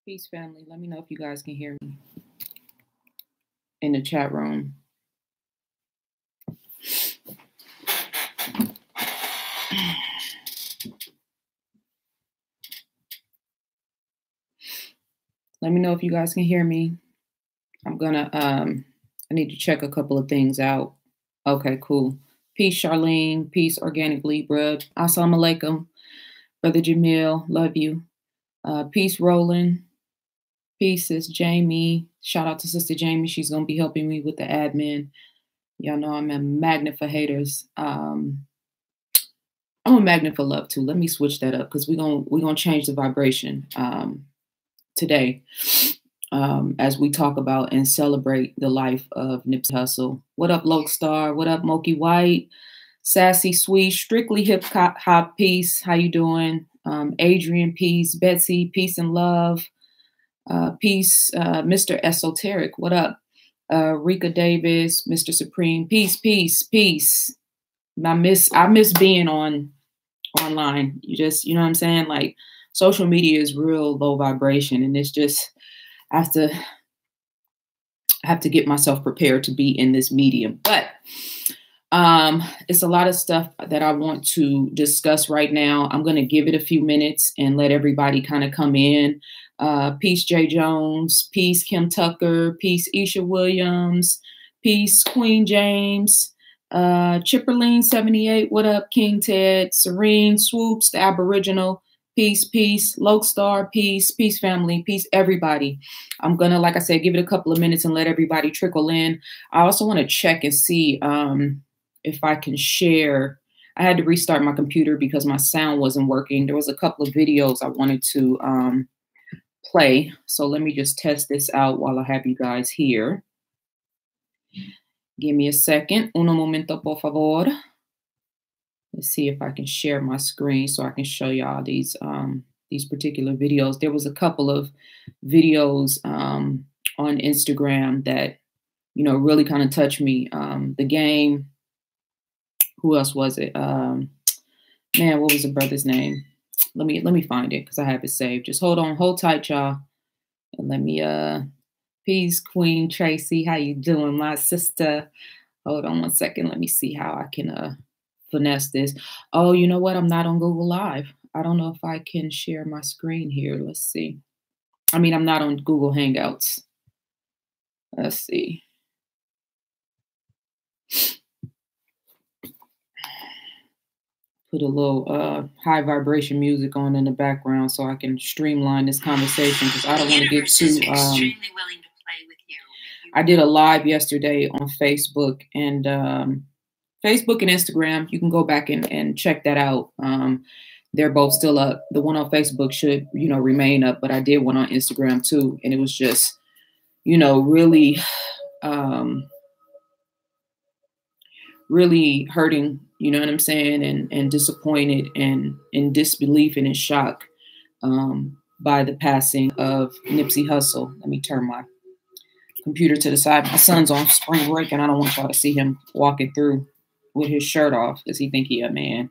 Peace, family. Let me know if you guys can hear me in the chat room. Let me know if you guys can hear me. I'm gonna, I need to check a couple of things out. Okay, cool. Peace, Charlene. Peace, Organic Libra. Assalamu alaikum. Brother Jamil, love you. Peace, Roland. Peace, is Jamie. Shout out to Sister Jamie. She's gonna be helping me with the admin. Y'all know I'm a magnet for haters. I'm a magnet for love too. Let me switch that up because we're gonna change the vibration today as we talk about and celebrate the life of Nipsey Hussle. What up, Lokestar? What up, Moki White? Sassy Sweet, Strictly Hip Hop Peace. How you doing? Adrian, peace. Betsy, peace and love. Peace, Mr. Esoteric. What up? Rika Davis, Mr. Supreme. Peace, peace, peace. I miss being online. You know what I'm saying? Like, social media is real low vibration, and it's just I have to get myself prepared to be in this medium. But it's a lot of stuff that I want to discuss right now. I'm going to give it a few minutes and let everybody kind of come in. Peace, Jay Jones. Peace, Kim Tucker. Peace, Isha Williams. Peace, Queen James. Chipperline 78. What up, King Ted? Serene Swoops, the Aboriginal. Peace, peace. Lokestar, peace. Peace, family. Peace, everybody. I'm going to, like I said, give it a couple of minutes and let everybody trickle in. I also want to check and see if I can share. I had to restart my computer because my sound wasn't working. There was a couple of videos I wanted to play. So let me just test this out while I have you guys here. Give me a second. Uno momento, por favor. Let's see if I can share my screen so I can show y'all these particular videos. There was a couple of videos on Instagram that, you know, really kind of touched me. The Game. Who else was it? Man, what was the brother's name? Let me find it because I have it saved. Just hold tight, y'all. And let me peace, Queen Tracy. How you doing, my sister? Hold on one second. Let me see how I can finesse this. Oh, you know what? I'm not on Google Live. I don't know if I can share my screen here. Let's see. I mean, I'm not on Google Hangouts. Let's see. Put a little high vibration music on in the background so I can streamline this conversation because I don't want to get too. I did a live yesterday on Facebook and Instagram. You can go back and check that out. They're both still up. The one on Facebook should, you know, remain up, but I did one on Instagram too, and it was just, you know, really, really hurting. You know what I'm saying? And disappointed and in disbelief and in shock by the passing of Nipsey Hussle. Let me turn my computer to the side. My son's on spring break and I don't want y'all to see him walking through with his shirt off because he think he a man.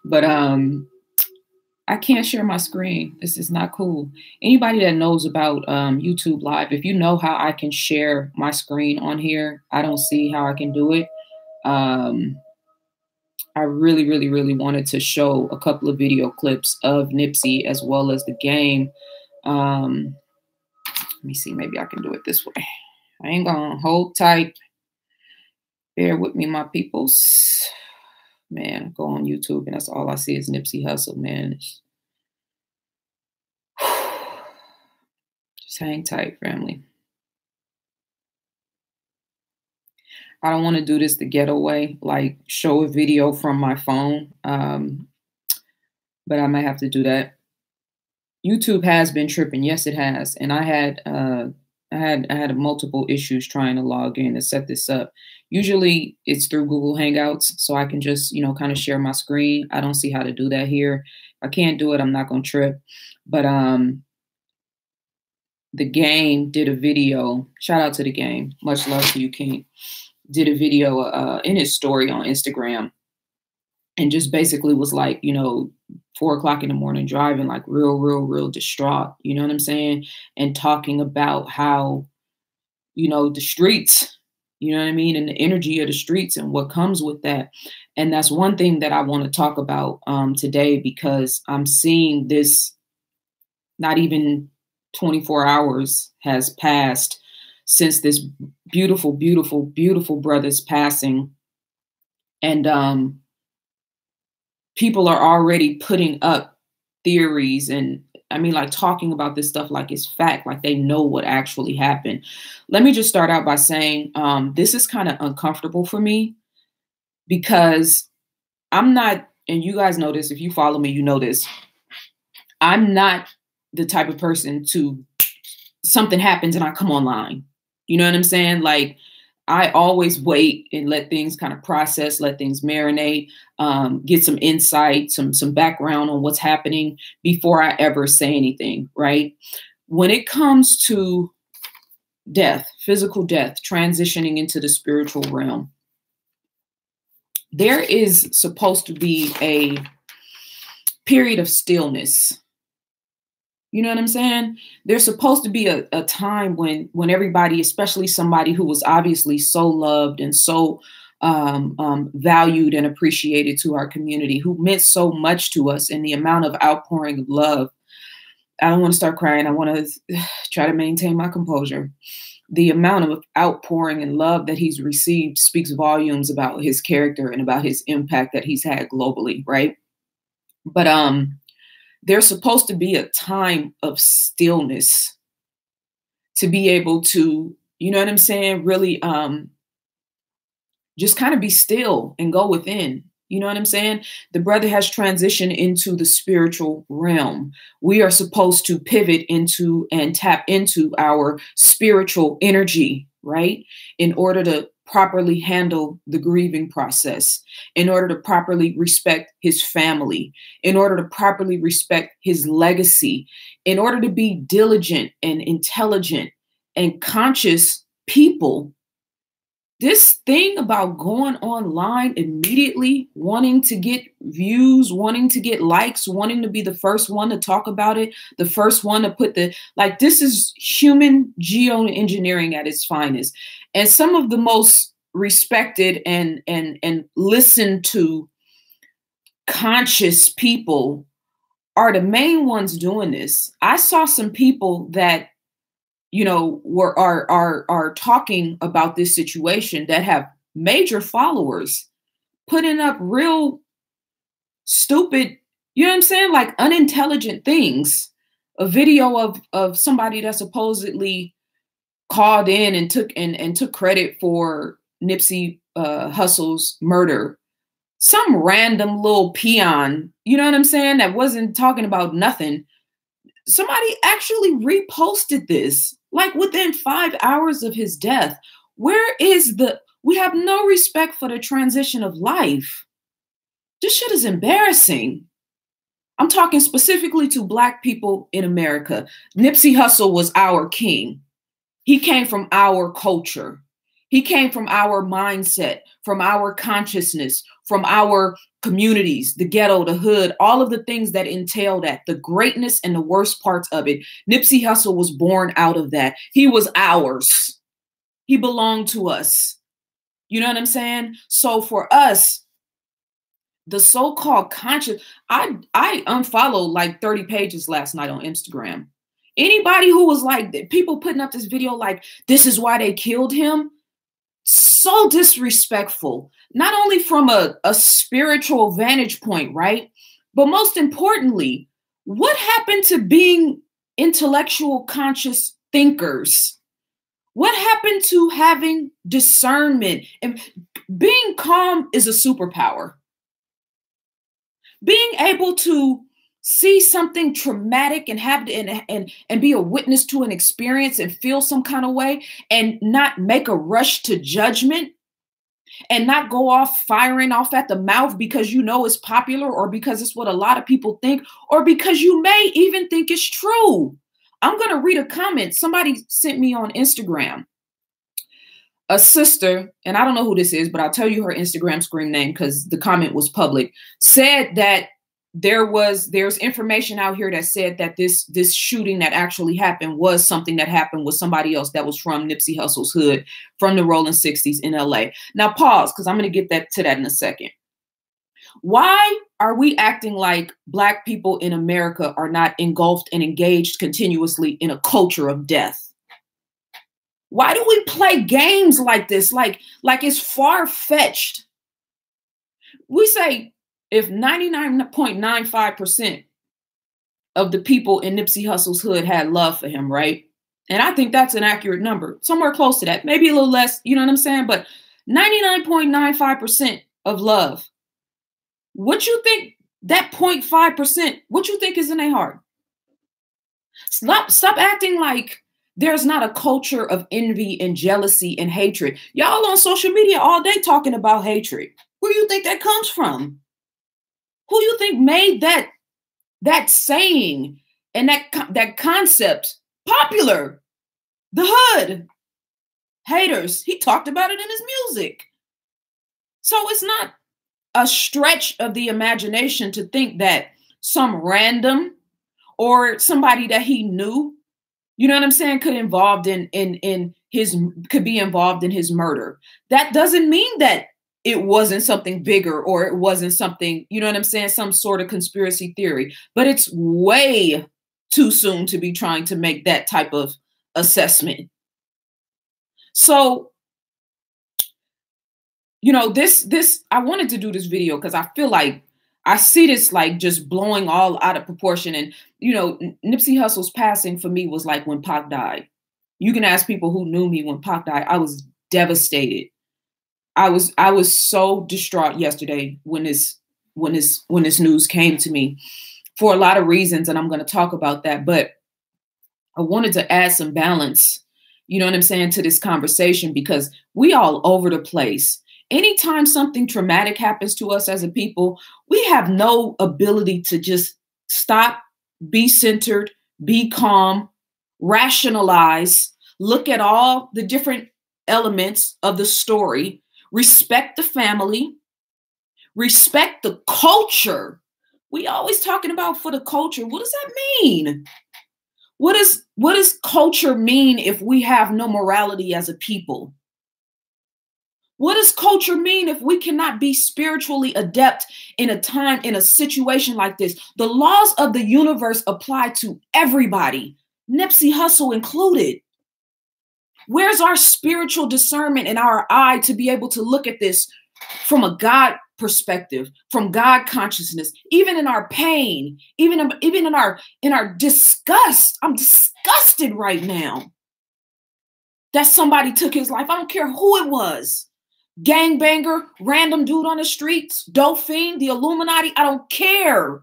But I can't share my screen. This is not cool. Anybody that knows about YouTube Live, if you know how I can share my screen on here, I don't see how I can do it. I really, really, really wanted to show a couple of video clips of Nipsey as well as The Game. Let me see, maybe I can do it this way. I ain't gonna hold tight. Bear with me, my peoples. Man, go on YouTube and that's all I see is Nipsey Hussle, man. Just hang tight, family. I don't want to do this the ghetto way, like show a video from my phone. But I might have to do that. YouTube has been tripping. Yes, it has. And I had multiple issues trying to log in and set this up. Usually it's through Google Hangouts, so I can just, you know, kind of share my screen. I don't see how to do that here. If I can't do it, I'm not going to trip. But The Game did a video. Shout out to The Game. Much love to you, King. Did a video in his story on Instagram and just basically was like, you know, 4 o'clock in the morning, driving like real distraught. You know what I'm saying? And talking about how, the streets, you know what I mean? And the energy of the streets and what comes with that. And that's one thing that I want to talk about today, because I'm seeing this, not even 24 hours has passed since this beautiful brother's passing. And people are already putting up theories and, I mean, like, talking about this stuff like it's fact, like they know what actually happened. Let me just start out by saying this is kind of uncomfortable for me, because I'm not, and you guys know this, if you follow me, you know this, I'm not the type of person to, something happens and I come online. You know what I'm saying? Like, I always wait and let things kind of process, let things marinate, get some insight, some background on what's happening before I ever say anything, right? When it comes to death, physical death, transitioning into the spiritual realm, there is supposed to be a period of stillness. You know what I'm saying? There's supposed to be a time when everybody, especially somebody who was obviously so loved and so valued and appreciated to our community, who meant so much to us, and the amount of outpouring of love. I don't want to start crying. I want to try to maintain my composure. The amount of outpouring and love that he's received speaks volumes about his character and about his impact that he's had globally, right? But there's supposed to be a time of stillness to be able to, you know what I'm saying, really just kind of be still and go within. You know what I'm saying? The brother has transitioned into the spiritual realm. We are supposed to pivot into and tap into our spiritual energy, right? In order to properly handle the grieving process, in order to properly respect his family, in order to properly respect his legacy, in order to be diligent and intelligent and conscious people. This thing about going online immediately, wanting to get views, wanting to get likes, wanting to be the first one to talk about it, the first one to put this is human geoengineering at its finest. And some of the most respected and listened to conscious people are the main ones doing this. I saw some people that, are talking about this situation that have major followers, putting up real stupid, you know what I'm saying? Like unintelligent things. A video of somebody that supposedly called in and took credit for Nipsey Hussle's murder. Some random little peon, you know what I'm saying, that wasn't talking about nothing. Somebody actually reposted this, like within 5 hours of his death. We have no respect for the transition of life. This shit is embarrassing. I'm talking specifically to Black people in America. Nipsey Hussle was our king. He came from our culture. He came from our mindset, from our consciousness, from our communities, the ghetto, the hood, all of the things that entail that, the greatness and the worst parts of it. Nipsey Hussle was born out of that. He was ours. He belonged to us. You know what I'm saying? So for us, the so-called conscious, I unfollowed like 30 pages last night on Instagram. Anybody who was like, people putting up this video like, this is why they killed him. So disrespectful, not only from a spiritual vantage point, right? But most importantly, what happened to being intellectual conscious thinkers? What happened to having discernment? And being calm is a superpower. Being able to see something traumatic and have and be a witness to an experience and feel some kind of way and not make a rush to judgment and not go off firing off at the mouth because you know it's popular or because it's what a lot of people think or because you may even think it's true. I'm going to read a comment. Somebody sent me on Instagram. A sister, and I don't know who this is, but I'll tell you her Instagram screen name because the comment was public, said that there's information out here that said that this shooting that actually happened was something that happened with somebody else that was from Nipsey Hussle's hood, from the Rolling 60s in LA. Now pause, because I'm going to get to that in a second. Why are we acting like Black people in America are not engulfed and engaged continuously in a culture of death? Why do we play games like this? Like it's far-fetched. We say if 99.95% of the people in Nipsey Hussle's hood had love for him, right? And I think that's an accurate number, somewhere close to that, maybe a little less, you know what I'm saying? But 99.95% of love. What you think that 0.5%, what you think is in their heart? Stop acting like there's not a culture of envy and jealousy and hatred. Y'all on social media all day talking about hatred. Where do you think that comes from? Who do you think made that saying and that concept popular? The hood. Haters. He talked about it in his music. So it's not a stretch of the imagination to think that some random or somebody that he knew, you know what I'm saying, could be involved in his murder. That doesn't mean that it wasn't something bigger or it wasn't something, you know what I'm saying, some sort of conspiracy theory. But it's way too soon to be trying to make that type of assessment. So, you know, I wanted to do this video because I feel like I see this like just blowing all out of proportion. And, you know, Nipsey Hussle's passing for me was like when Pac died. You can ask people who knew me when Pac died. I was devastated. I was so distraught yesterday when this news came to me for a lot of reasons. And I'm going to talk about that. But I wanted to add some balance, you know what I'm saying, to this conversation, because we all over the place. Anytime something traumatic happens to us as a people, we have no ability to just stop, be centered, be calm, rationalize, look at all the different elements of the story, respect the family, respect the culture. We always talking about for the culture. What does that mean? What does culture mean if we have no morality as a people? What does culture mean if we cannot be spiritually adept in a situation like this? The laws of the universe apply to everybody, Nipsey Hussle included. Where's our spiritual discernment and our eye to be able to look at this from a God perspective, from God consciousness, even in our pain, even in our disgust? I'm disgusted right now that somebody took his life. I don't care who it was. Gangbanger, random dude on the streets, dope fiend, the Illuminati, I don't care.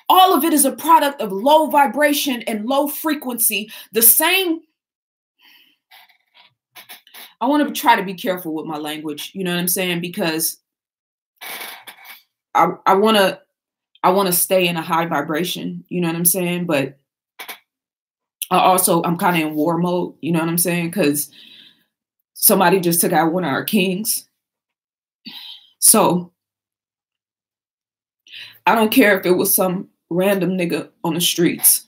All of it is a product of low vibration and low frequency. The same. I want to try to be careful with my language, you know what I'm saying? Because I want to stay in a high vibration, you know what I'm saying? But I'm kind of in war mode, you know what I'm saying? Because somebody just took out one of our kings. So I don't care if it was some random nigga on the streets.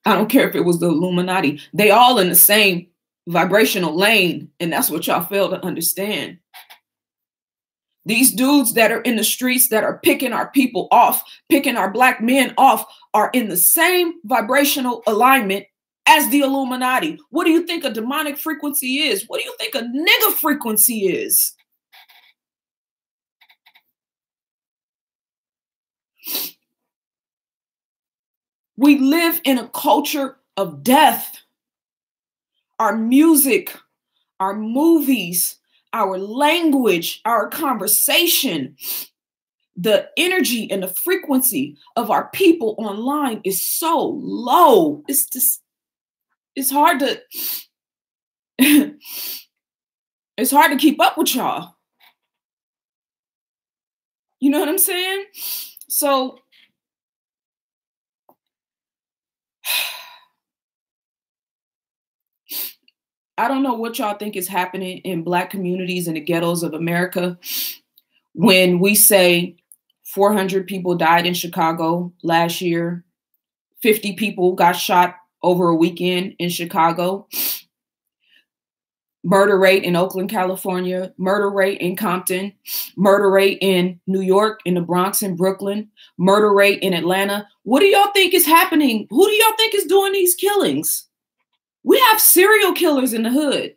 I don't care if it was the Illuminati. They all in the same vibrational lane. And that's what y'all fail to understand. These dudes that are in the streets that are picking our people off, picking our Black men off, are in the same vibrational alignment as the Illuminati. What do you think a demonic frequency is? What do you think a nigga frequency is? We live in a culture of death. Our music, our movies, our language, our conversation, the energy and the frequency of our people online is so low. It's hard to it's hard to keep up with y'all. You know what I'm saying? So I don't know what y'all think is happening in Black communities in the ghettos of America when we say 400 people died in Chicago last year. 50 people got shot over a weekend in Chicago. Murder rate in Oakland, California, murder rate in Compton, murder rate in New York, in the Bronx and Brooklyn, murder rate in Atlanta. What do y'all think is happening? Who do y'all think is doing these killings? We have serial killers in the hood.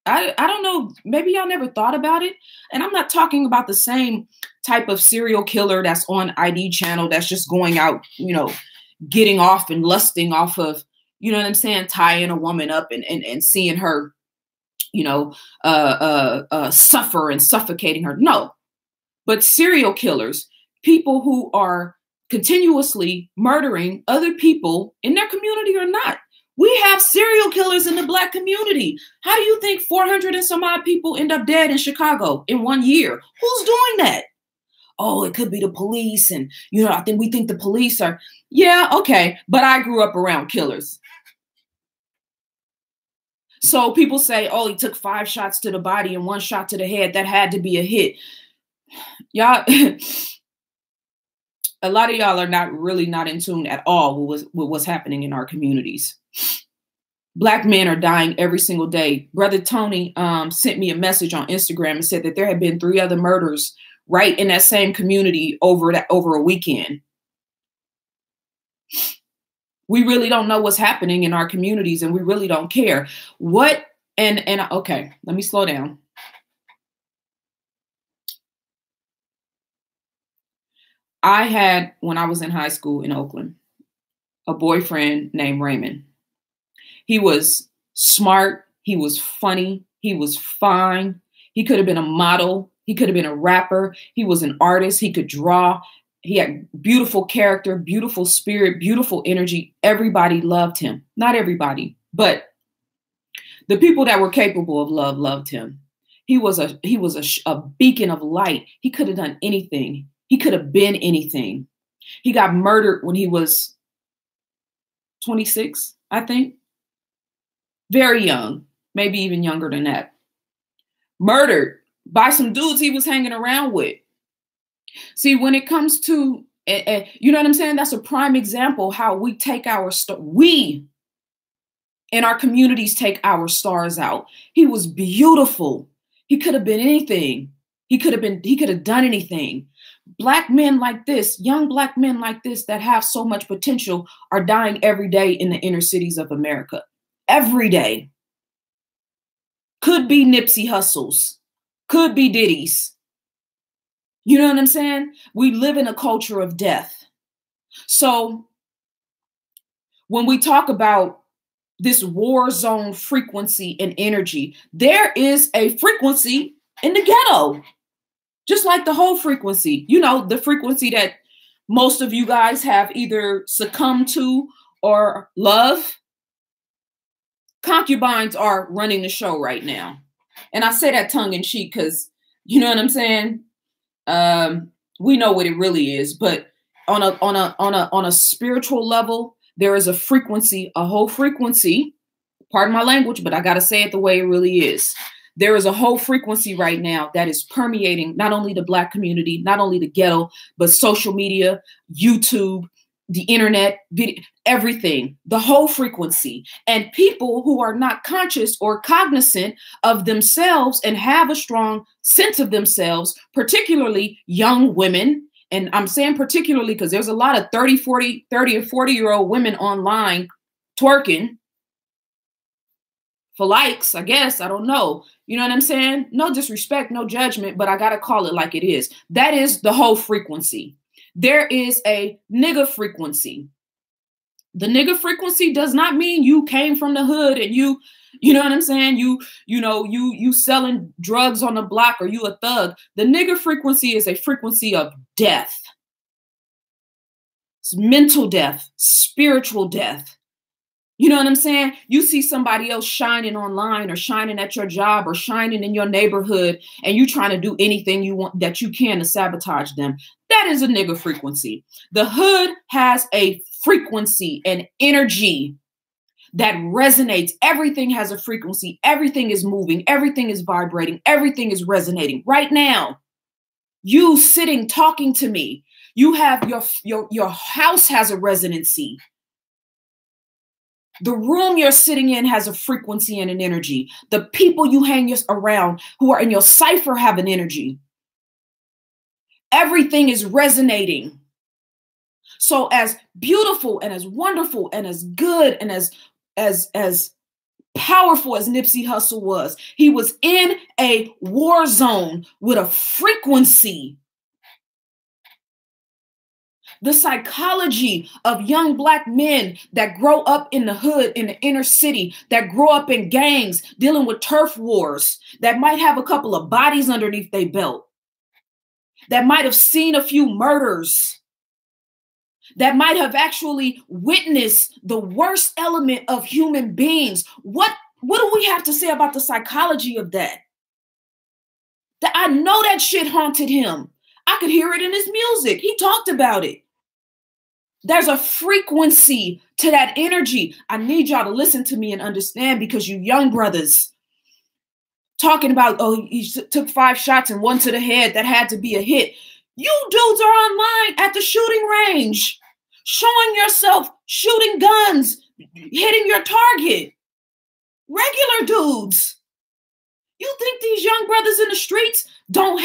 I don't know, maybe y'all never thought about it. And I'm not talking about the same type of serial killer that's on ID channel that's just going out, you know, getting off and lusting off of, you know what I'm saying, tying a woman up and seeing her, you know, suffer and suffocating her. No, but serial killers, people who are continuously murdering other people in their community or not. We have serial killers in the Black community. How do you think 400 and some odd people end up dead in Chicago in 1 year? Who's doing that? Oh, it could be the police. And, you know, we think the police are, yeah, okay. But I grew up around killers. So people say, oh, he took 5 shots to the body and 1 shot to the head. That had to be a hit. Y'all, a lot of y'all are not in tune at all with what's happening in our communities. Black men are dying every single day. Brother Tony sent me a message on Instagram and said that there had been 3 other murders right in that same community over a weekend. We really don't know what's happening in our communities, and we really don't care. Okay, let me slow down. I had, when I was in high school in Oakland, a boyfriend named Raymond. He was smart. He was funny. He was fine. He could have been a model. He could have been a rapper. He was an artist. He could draw. He had beautiful character, beautiful spirit, beautiful energy. Everybody loved him. Not everybody, but the people that were capable of love loved him. He was a beacon of light. He could have done anything. He could have been anything. He got murdered when he was 26, I think. Very young, maybe even younger than that. Murdered by some dudes he was hanging around with. See, when it comes to, you know what I'm saying? That's a prime example how we take we in our communities take our stars out. He was beautiful. He could have been anything. He could have done anything. Black men like this, young Black men like this that have so much potential are dying every day in the inner cities of America. Every day. Could be Nipsey Hussles. Could be Diddy's. You know what I'm saying? We live in a culture of death. So when we talk about this war zone frequency and energy, there is a frequency in the ghetto. Just like the whole frequency, you know, the frequency that most of you guys have either succumbed to or love. Concubines are running the show right now. And I say that tongue in cheek because, you know what I'm saying? We know what it really is, but on a spiritual level, there is a frequency, a whole frequency, pardon my language, but I got to say it the way it really is. There is a whole frequency right now that is permeating not only the Black community, not only the ghetto, but social media, YouTube, the internet, video, everything, the whole frequency. And people who are not conscious or cognizant of themselves and have a strong sense of themselves, particularly young women. And I'm saying particularly because there's a lot of 30 or 40-year-old women online twerking for likes, I guess. I don't know. You know what I'm saying? No disrespect, no judgment, but I got to call it like it is. That is the whole frequency. There is a nigga frequency. The nigga frequency does not mean you came from the hood and you know what I'm saying? You selling drugs on the block or you a thug. The nigga frequency is a frequency of death. It's mental death, spiritual death. You know what I'm saying? You see somebody else shining online or shining at your job or shining in your neighborhood and you trying to do anything you want that you can to sabotage them. That is a nigga frequency. The hood has a frequency and energy that resonates. Everything has a frequency. Everything is moving. Everything is vibrating. Everything is resonating right now. You sitting talking to me. You have your house has a resonancy. The room you're sitting in has a frequency and an energy. The people you hang around who are in your cipher have an energy. Everything is resonating. So as beautiful and as wonderful and as good and as powerful as Nipsey Hussle was, he was in a war zone with a frequency. The psychology of young Black men that grow up in the hood, in the inner city, that grow up in gangs, dealing with turf wars, that might have a couple of bodies underneath their belt, that might have seen a few murders, that might have actually witnessed the worst element of human beings. What do we have to say about the psychology of that? That I know that shit haunted him. I could hear it in his music. He talked about it. There's a frequency to that energy. I need y'all to listen to me and understand, because you young brothers talking about, oh, he took 5 shots and 1 to the head, that had to be a hit. You dudes are online at the shooting range, showing yourself, shooting guns, hitting your target. Regular dudes. You think these young brothers in the streets don't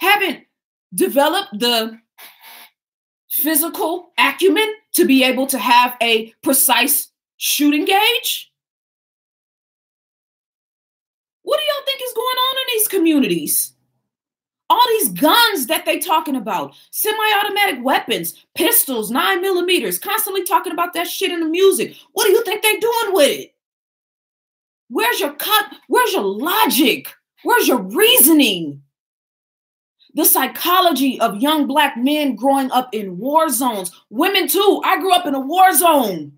haven't developed the physical acumen to be able to have a precise shooting gauge? What do y'all think is going on in these communities? All these guns that they talking about, semi-automatic weapons, pistols, 9mm, constantly talking about that shit in the music. What do you think they doing with it? Where's your logic? Where's your reasoning? The psychology of young Black men growing up in war zones. Women too. I grew up in a war zone.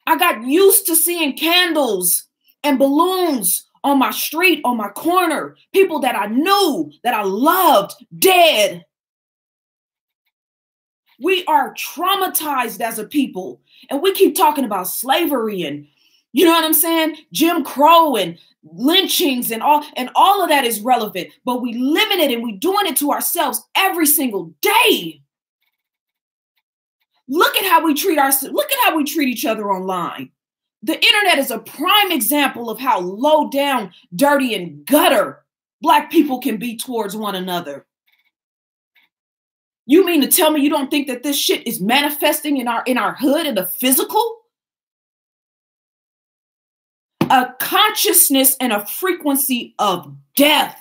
I got used to seeing candles and balloons on my street, on my corner. People that I knew, that I loved, dead. We are traumatized as a people. And we keep talking about slavery and, you know what I'm saying? Jim Crow and lynchings and all of that is relevant, but we living it and we doing it to ourselves every single day. Look at how we treat each other online. The internet is a prime example of how low down, dirty, and gutter Black people can be towards one another. You mean to tell me you don't think that this shit is manifesting in our hood, in the physical? A consciousness and a frequency of death.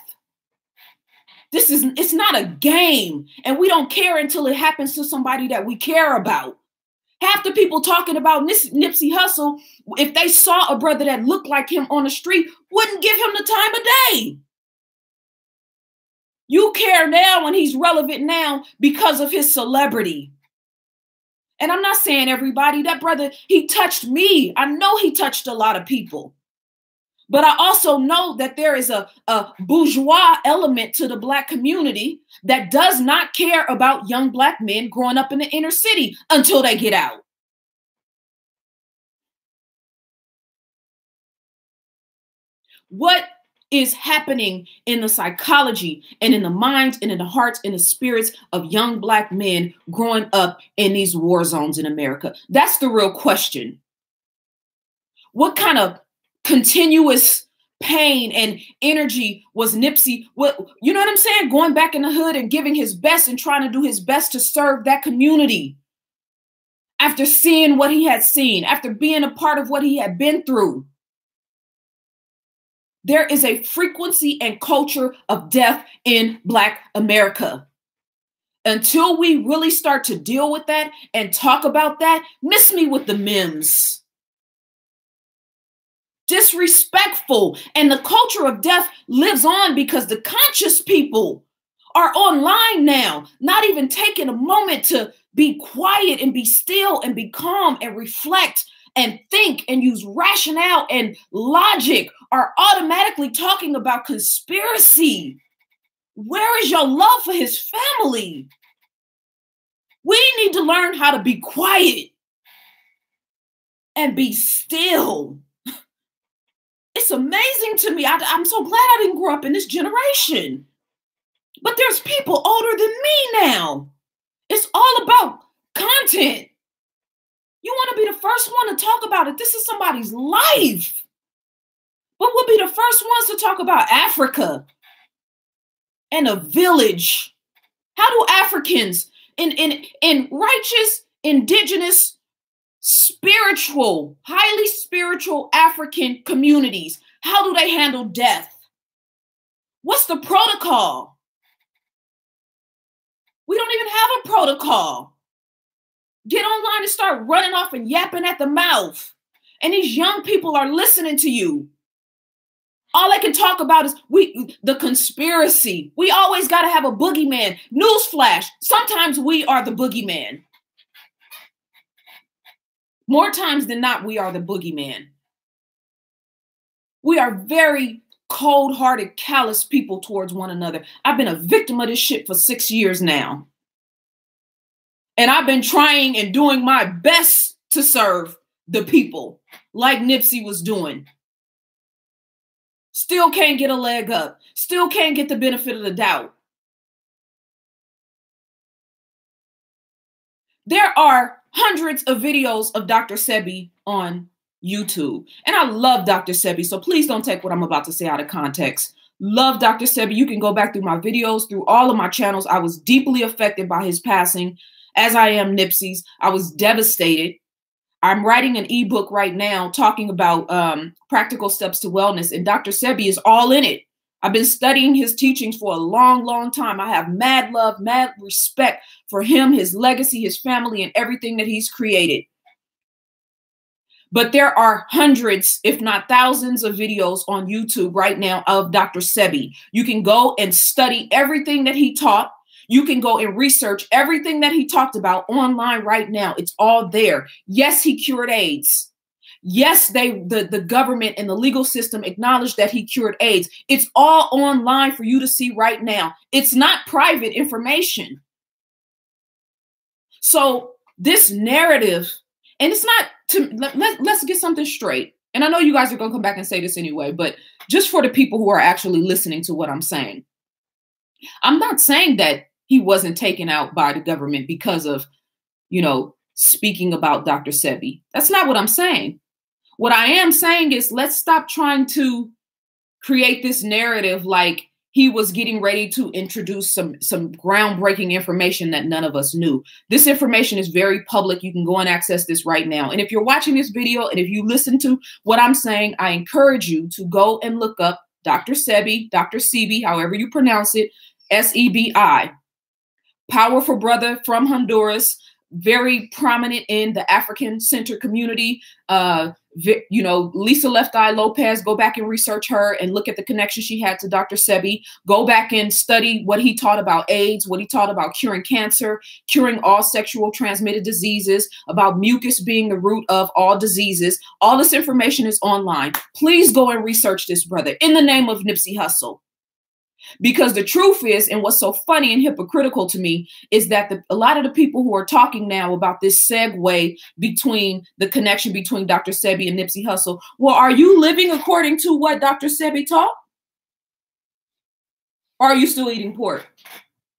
It's not a game, and we don't care until it happens to somebody that we care about. Half the people talking about Nipsey Hussle, if they saw a brother that looked like him on the street, wouldn't give him the time of day. You care now when he's relevant now because of his celebrity. And I'm not saying everybody. That brother, he touched me. I know he touched a lot of people. But I also know that there is a bourgeois element to the Black community that does not care about young Black men growing up in the inner city until they get out. What is happening in the psychology and in the minds and in the hearts and the spirits of young Black men growing up in these war zones in America? That's the real question. What kind of continuous pain and energy was Nipsey, you know what I'm saying? Going back in the hood and giving his best and trying to do his best to serve that community. After seeing what he had seen, after being a part of what he had been through. There is a frequency and culture of death in Black America. Until we really start to deal with that and talk about that, miss me with the memes. Disrespectful. And the culture of death lives on because the conscious people are online now, not even taking a moment to be quiet and be still and be calm and reflect and think and use rationale and logic, are automatically talking about conspiracy. Where is your love for his family? We need to learn how to be quiet and be still. It's amazing to me. I'm so glad I didn't grow up in this generation. But there's people older than me now. It's all about content. You want to be the first one to talk about it. This is somebody's life. But we'll be the first ones to talk about Africa and a village. How do Africans in righteous, indigenous, spiritual, highly spiritual African communities, how do they handle death? What's the protocol? We don't even have a protocol. Get online and start running off and yapping at the mouth. And these young people are listening to you. All they can talk about is the conspiracy. We always got to have a boogeyman. Newsflash, sometimes we are the boogeyman. More times than not, we are the boogeyman. We are very cold-hearted, callous people towards one another. I've been a victim of this shit for 6 years now. And I've been trying and doing my best to serve the people like Nipsey was doing. Still can't get a leg up. Still can't get the benefit of the doubt. There are hundreds of videos of Dr. Sebi on YouTube. And I love Dr. Sebi, so please don't take what I'm about to say out of context. Love Dr. Sebi. You can go back through my videos, through all of my channels. I was deeply affected by his passing, as I am Nipsey's. I was devastated. I'm writing an ebook right now talking about practical steps to wellness, and Dr. Sebi is all in it. I've been studying his teachings for a long, long time. I have mad love, mad respect for him, his legacy, his family, and everything that he's created. But there are hundreds, if not thousands, of videos on YouTube right now of Dr. Sebi. You can go and study everything that he taught. You can go and research everything that he talked about online right now. It's all there. Yes, he cured AIDS. Yes, the government and the legal system acknowledged that he cured AIDS. It's all online for you to see right now. It's not private information. So this narrative, and it's not let's get something straight. And I know you guys are going to come back and say this anyway, but just for the people who are actually listening to what I'm saying, I'm not saying that he wasn't taken out by the government because of, speaking about Dr. Sebi. That's not what I'm saying. What I am saying is let's stop trying to create this narrative like he was getting ready to introduce some groundbreaking information that none of us knew. This information is very public. You can go and access this right now. And if you're watching this video and if you listen to what I'm saying, I encourage you to go and look up Dr. Sebi, Dr. Sebi, however you pronounce it, S-E-B-I. Powerful brother from Honduras, very prominent in the African Center community. Lisa Left Eye Lopez, go back and research her and look at the connection she had to Dr. Sebi. Go back and study what he taught about AIDS, what he taught about curing cancer, curing all sexual transmitted diseases, about mucus being the root of all diseases. All this information is online. Please go and research this brother in the name of Nipsey Hussle. Because the truth is, and what's so funny and hypocritical to me, is that a lot of the people who are talking now about this segue between the connection between Dr. Sebi and Nipsey Hussle, well, are you living according to what Dr. Sebi taught? Or are you still eating pork?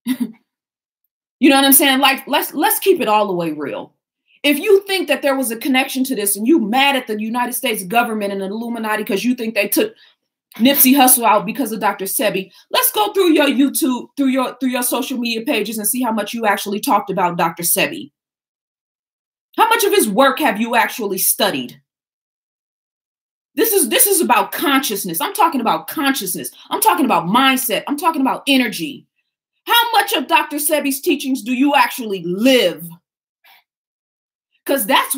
You know what I'm saying? Like, let's keep it all the way real. If you think that there was a connection to this and you mad at the United States government and the Illuminati because you think they took Nipsey Hussle out because of Dr. Sebi, let's go through your YouTube, through your social media pages and see how much you actually talked about Dr. Sebi. How much of his work have you actually studied? This is about consciousness. I'm talking about consciousness. I'm talking about mindset. I'm talking about energy. How much of Dr. Sebi's teachings do you actually live? Because that's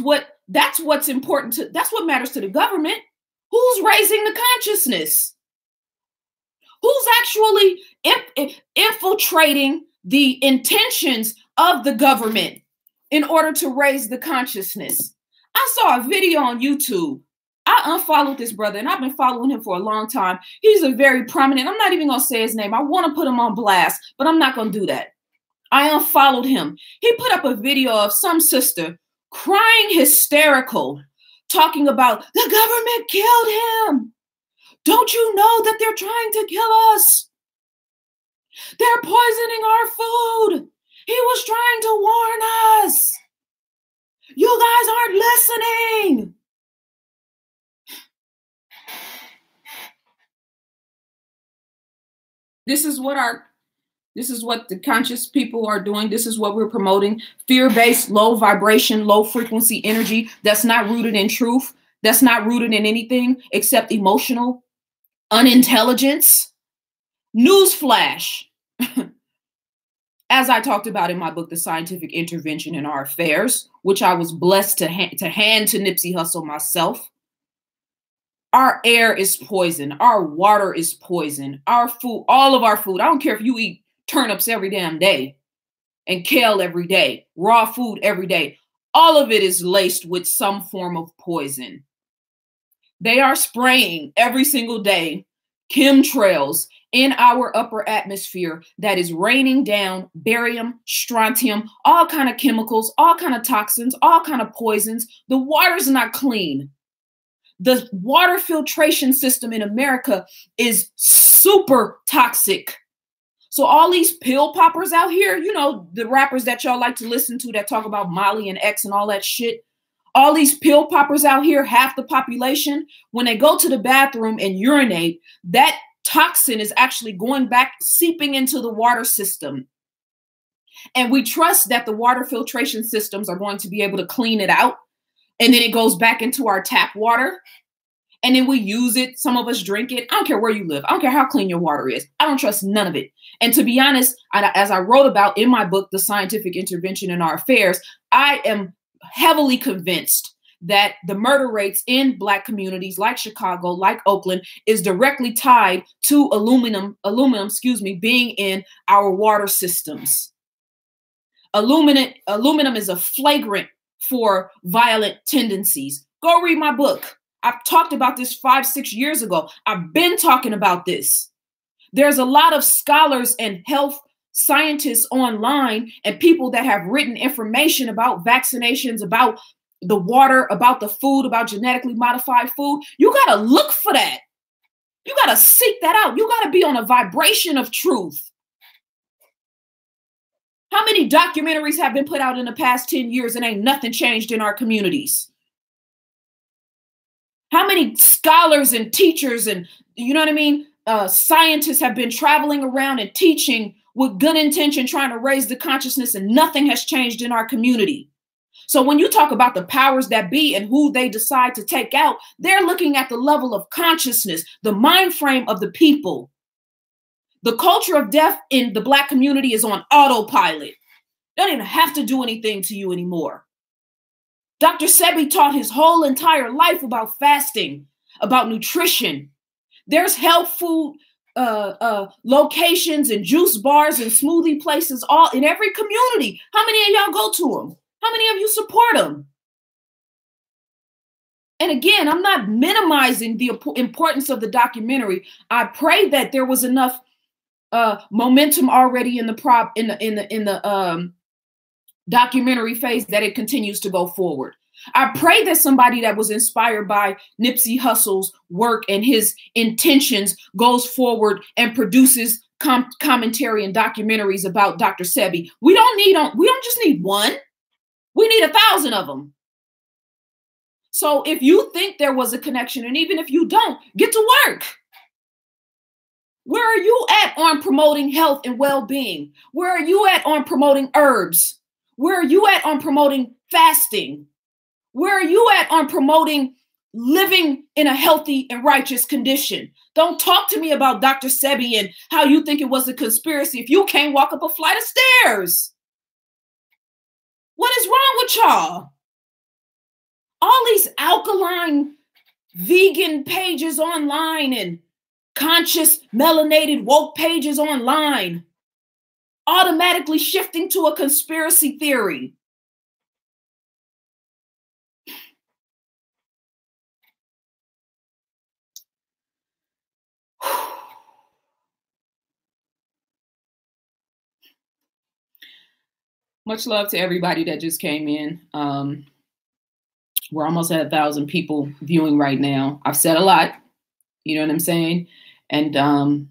what's important to, that's what matters to the government. Who's raising the consciousness? Who's actually infiltrating the intentions of the government in order to raise the consciousness? I saw a video on YouTube. I unfollowed this brother, and I've been following him for a long time. He's a very prominent, I'm not even going to say his name. I want to put him on blast, but I'm not going to do that. I unfollowed him. He put up a video of some sister crying hysterical, talking about the government killed him. Don't you know that they're trying to kill us? They're poisoning our food. He was trying to warn us. You guys aren't listening. This is what the conscious people are doing. This is what we're promoting. Fear-based, low vibration, low frequency energy that's not rooted in truth, that's not rooted in anything except emotional unintelligence. Newsflash. As I talked about in my book, The Scientific Intervention in Our Affairs, which I was blessed to hand to Nipsey Hussle myself, our air is poison. Our water is poison. Our food, all of our food. I don't care if you eat turnips every damn day and kale every day, raw food every day. All of it is laced with some form of poison. They are spraying every single day chemtrails in our upper atmosphere that is raining down barium, strontium, all kind of chemicals, all kind of toxins, all kind of poisons. The water's not clean. The water filtration system in America is super toxic. So all these pill poppers out here, you know, the rappers that y'all like to listen to that talk about Molly and X and all that shit, all these pill poppers out here, half the population, when they go to the bathroom and urinate, that toxin is actually going back, seeping into the water system. And we trust that the water filtration systems are going to be able to clean it out. And then it goes back into our tap water. And then we use it. Some of us drink it. I don't care where you live. I don't care how clean your water is. I don't trust none of it. And to be honest, as I wrote about in my book, The Scientific Intervention in Our Affairs, I am heavily convinced that the murder rates in Black communities like Chicago, like Oakland, is directly tied to aluminum, being in our water systems. Aluminum is a flagrant for violent tendencies. Go read my book. I've talked about this 5-6 years ago. I've been talking about this. There's a lot of scholars and health scientists online and people that have written information about vaccinations, about the water, about the food, about genetically modified food. You got to look for that. You got to seek that out. You got to be on a vibration of truth. How many documentaries have been put out in the past 10 years and ain't nothing changed in our communities? How many scholars and teachers and, you know what I mean, scientists have been traveling around and teaching with good intention, trying to raise the consciousness, and nothing has changed in our community? So when you talk about the powers that be and who they decide to take out, they're looking at the level of consciousness, the mind frame of the people. The culture of death in the Black community is on autopilot. They don't even have to do anything to you anymore. Dr. Sebi taught his whole entire life about fasting, about nutrition. There's health food locations and juice bars and smoothie places all in every community. How many of y'all go to them? How many of you support them? And again, I'm not minimizing the importance of the documentary. I pray that there was enough momentum already in the documentary phase that it continues to go forward. I pray that somebody that was inspired by Nipsey Hussle's work and his intentions goes forward and produces commentary and documentaries about Dr. Sebi. We don't just need one. We need 1,000 of them. So if you think there was a connection, and even if you don't, get to work. Where are you at on promoting health and well-being? Where are you at on promoting herbs? Where are you at on promoting fasting? Where are you at on promoting living in a healthy and righteous condition? Don't talk to me about Dr. Sebi and how you think it was a conspiracy if you can't walk up a flight of stairs. What is wrong with y'all? All these alkaline vegan pages online and conscious melanated woke pages online automatically shifting to a conspiracy theory. Much love to everybody that just came in. We're almost at 1,000 people viewing right now. I've said a lot, you know what I'm saying? And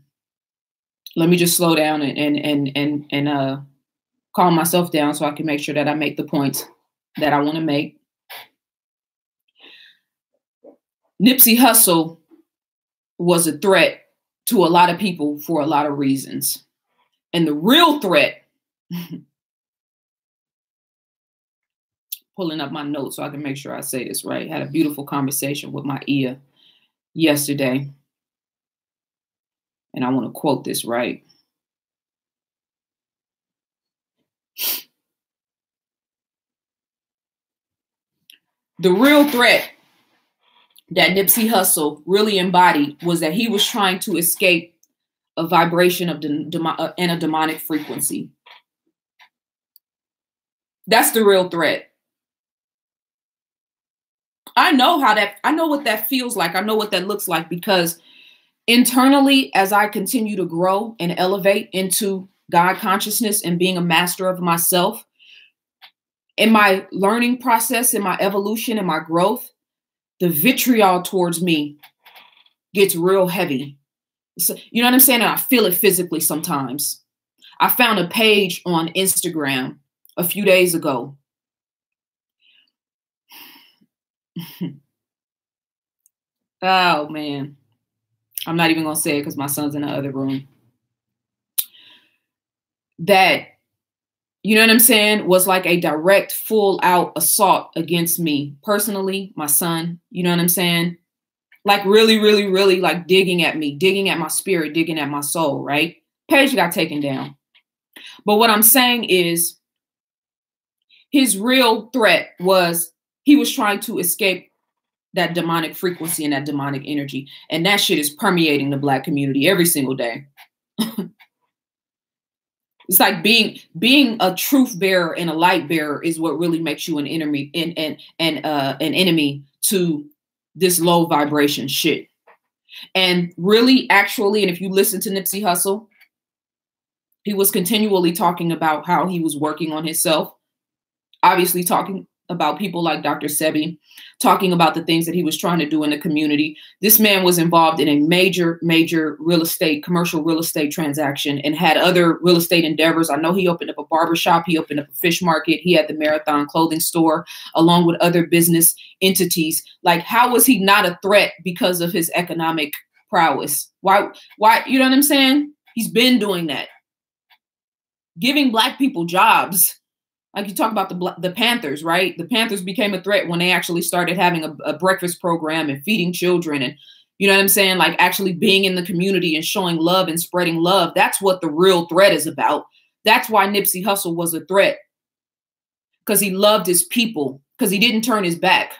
Let me just slow down and calm myself down so I can make sure that I make the points that I want to make. Nipsey Hussle was a threat to a lot of people for a lot of reasons. And the real threat, pulling up my notes so I can make sure I say this right. Had a beautiful conversation with my Ia yesterday. And I want to quote this right. The real threat that Nipsey Hussle really embodied was that he was trying to escape a vibration of and a demonic frequency. That's the real threat. I know what that feels like. I know what that looks like, because internally, as I continue to grow and elevate into God consciousness and being a master of myself, in my learning process, in my evolution, in my growth, the vitriol towards me gets real heavy. So, you know what I'm saying? And I feel it physically sometimes. I found a page on Instagram a few days ago. Oh, man. I'm not even going to say it because my son's in the other room. That, you know what I'm saying, was like a direct, full out assault against me personally, my son. You know what I'm saying? Like really, really, really like digging at me, digging at my spirit, digging at my soul, right? Page got taken down. But what I'm saying is his real threat was he was trying to escape that demonic frequency and that demonic energy. And that shit is permeating the Black community every single day. It's like being a truth bearer and a light bearer is what really makes you an enemy and an enemy to this low vibration shit. And really, actually, and if you listen to Nipsey Hussle, he was continually talking about how he was working on himself, obviously talking about people like Dr. Sebi, talking about the things that he was trying to do in the community. This man was involved in a major, major commercial real estate transaction and had other real estate endeavors. I know he opened up a barbershop. He opened up a fish market. He had the Marathon clothing store along with other business entities. Like, how was he not a threat because of his economic prowess? Why, you know what I'm saying? He's been doing that. Giving Black people jobs. Like you talk about the Panthers, right? The Panthers became a threat when they actually started having a breakfast program and feeding children and, you know what I'm saying? Like actually being in the community and showing love and spreading love. That's what the real threat is about. That's why Nipsey Hussle was a threat. Because he loved his people. Because he didn't turn his back.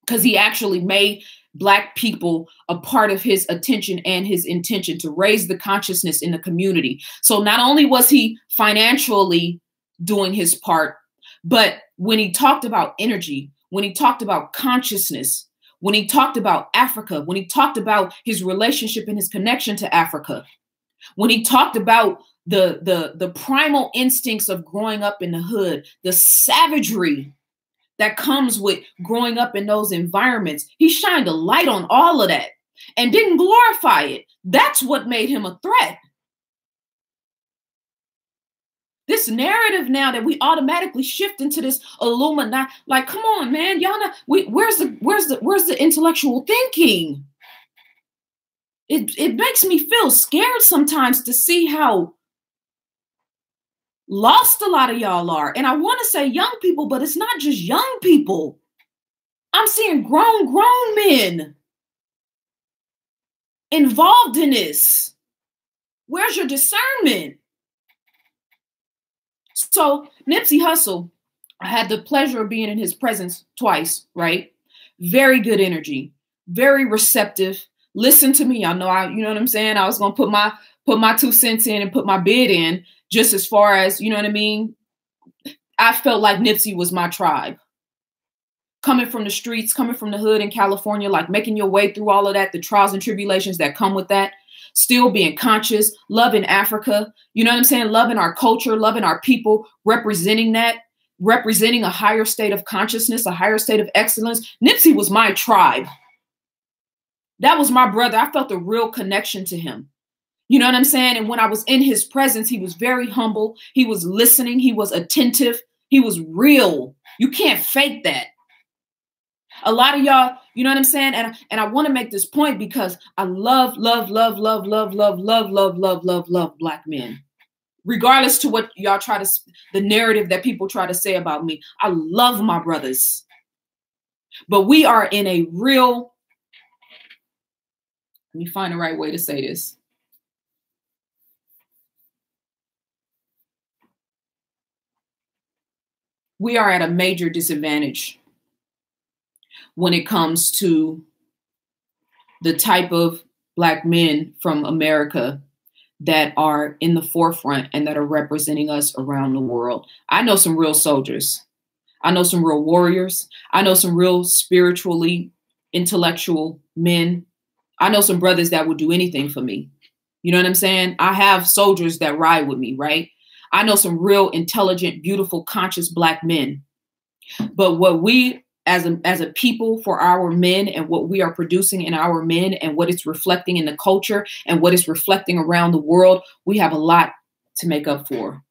Because he actually made Black people a part of his attention and his intention to raise the consciousness in the community. So not only was he financially doing his part, but when he talked about energy, when he talked about consciousness, when he talked about Africa, when he talked about his relationship and his connection to Africa, when he talked about the primal instincts of growing up in the hood, the savagery that comes with growing up in those environments, he shined a light on all of that and didn't glorify it. That's what made him a threat. This narrative now that we automatically shift into this Illuminati, like, come on, man, y'all know, where's the intellectual thinking? It makes me feel scared sometimes to see how lost a lot of y'all are. And I want to say young people, but it's not just young people. I'm seeing grown men involved in this. Where's your discernment? So Nipsey Hussle, I had the pleasure of being in his presence twice, right? Very good energy, very receptive. Listen to me. I know you know what I'm saying? I was going to put my 2 cents in and put my bid in, just as far as, you know what I mean? I felt like Nipsey was my tribe. Coming from the streets, coming from the hood in California, like making your way through all of that, the trials and tribulations that come with that. Still being conscious, loving Africa, you know what I'm saying? Loving our culture, loving our people, representing that, representing a higher state of consciousness, a higher state of excellence. Nipsey was my tribe. That was my brother. I felt a real connection to him. You know what I'm saying? And when I was in his presence, he was very humble. He was listening. He was attentive. He was real. You can't fake that. A lot of y'all, you know what I'm saying? And I want to make this point because I love black men. Regardless to what y'all try to, the narrative that people try to say about me. I love my brothers. But we are in a real, let me find the right way to say this. We are at a major disadvantage when it comes to the type of black men from America that are in the forefront and that are representing us around the world. I know some real soldiers. I know some real warriors. I know some real spiritually intellectual men. I know some brothers that would do anything for me. You know what I'm saying? I have soldiers that ride with me, right? I know some real intelligent, beautiful, conscious black men. But what we as a people for our men and what we are producing in our men and what it's reflecting in the culture and what it's reflecting around the world, we have a lot to make up for.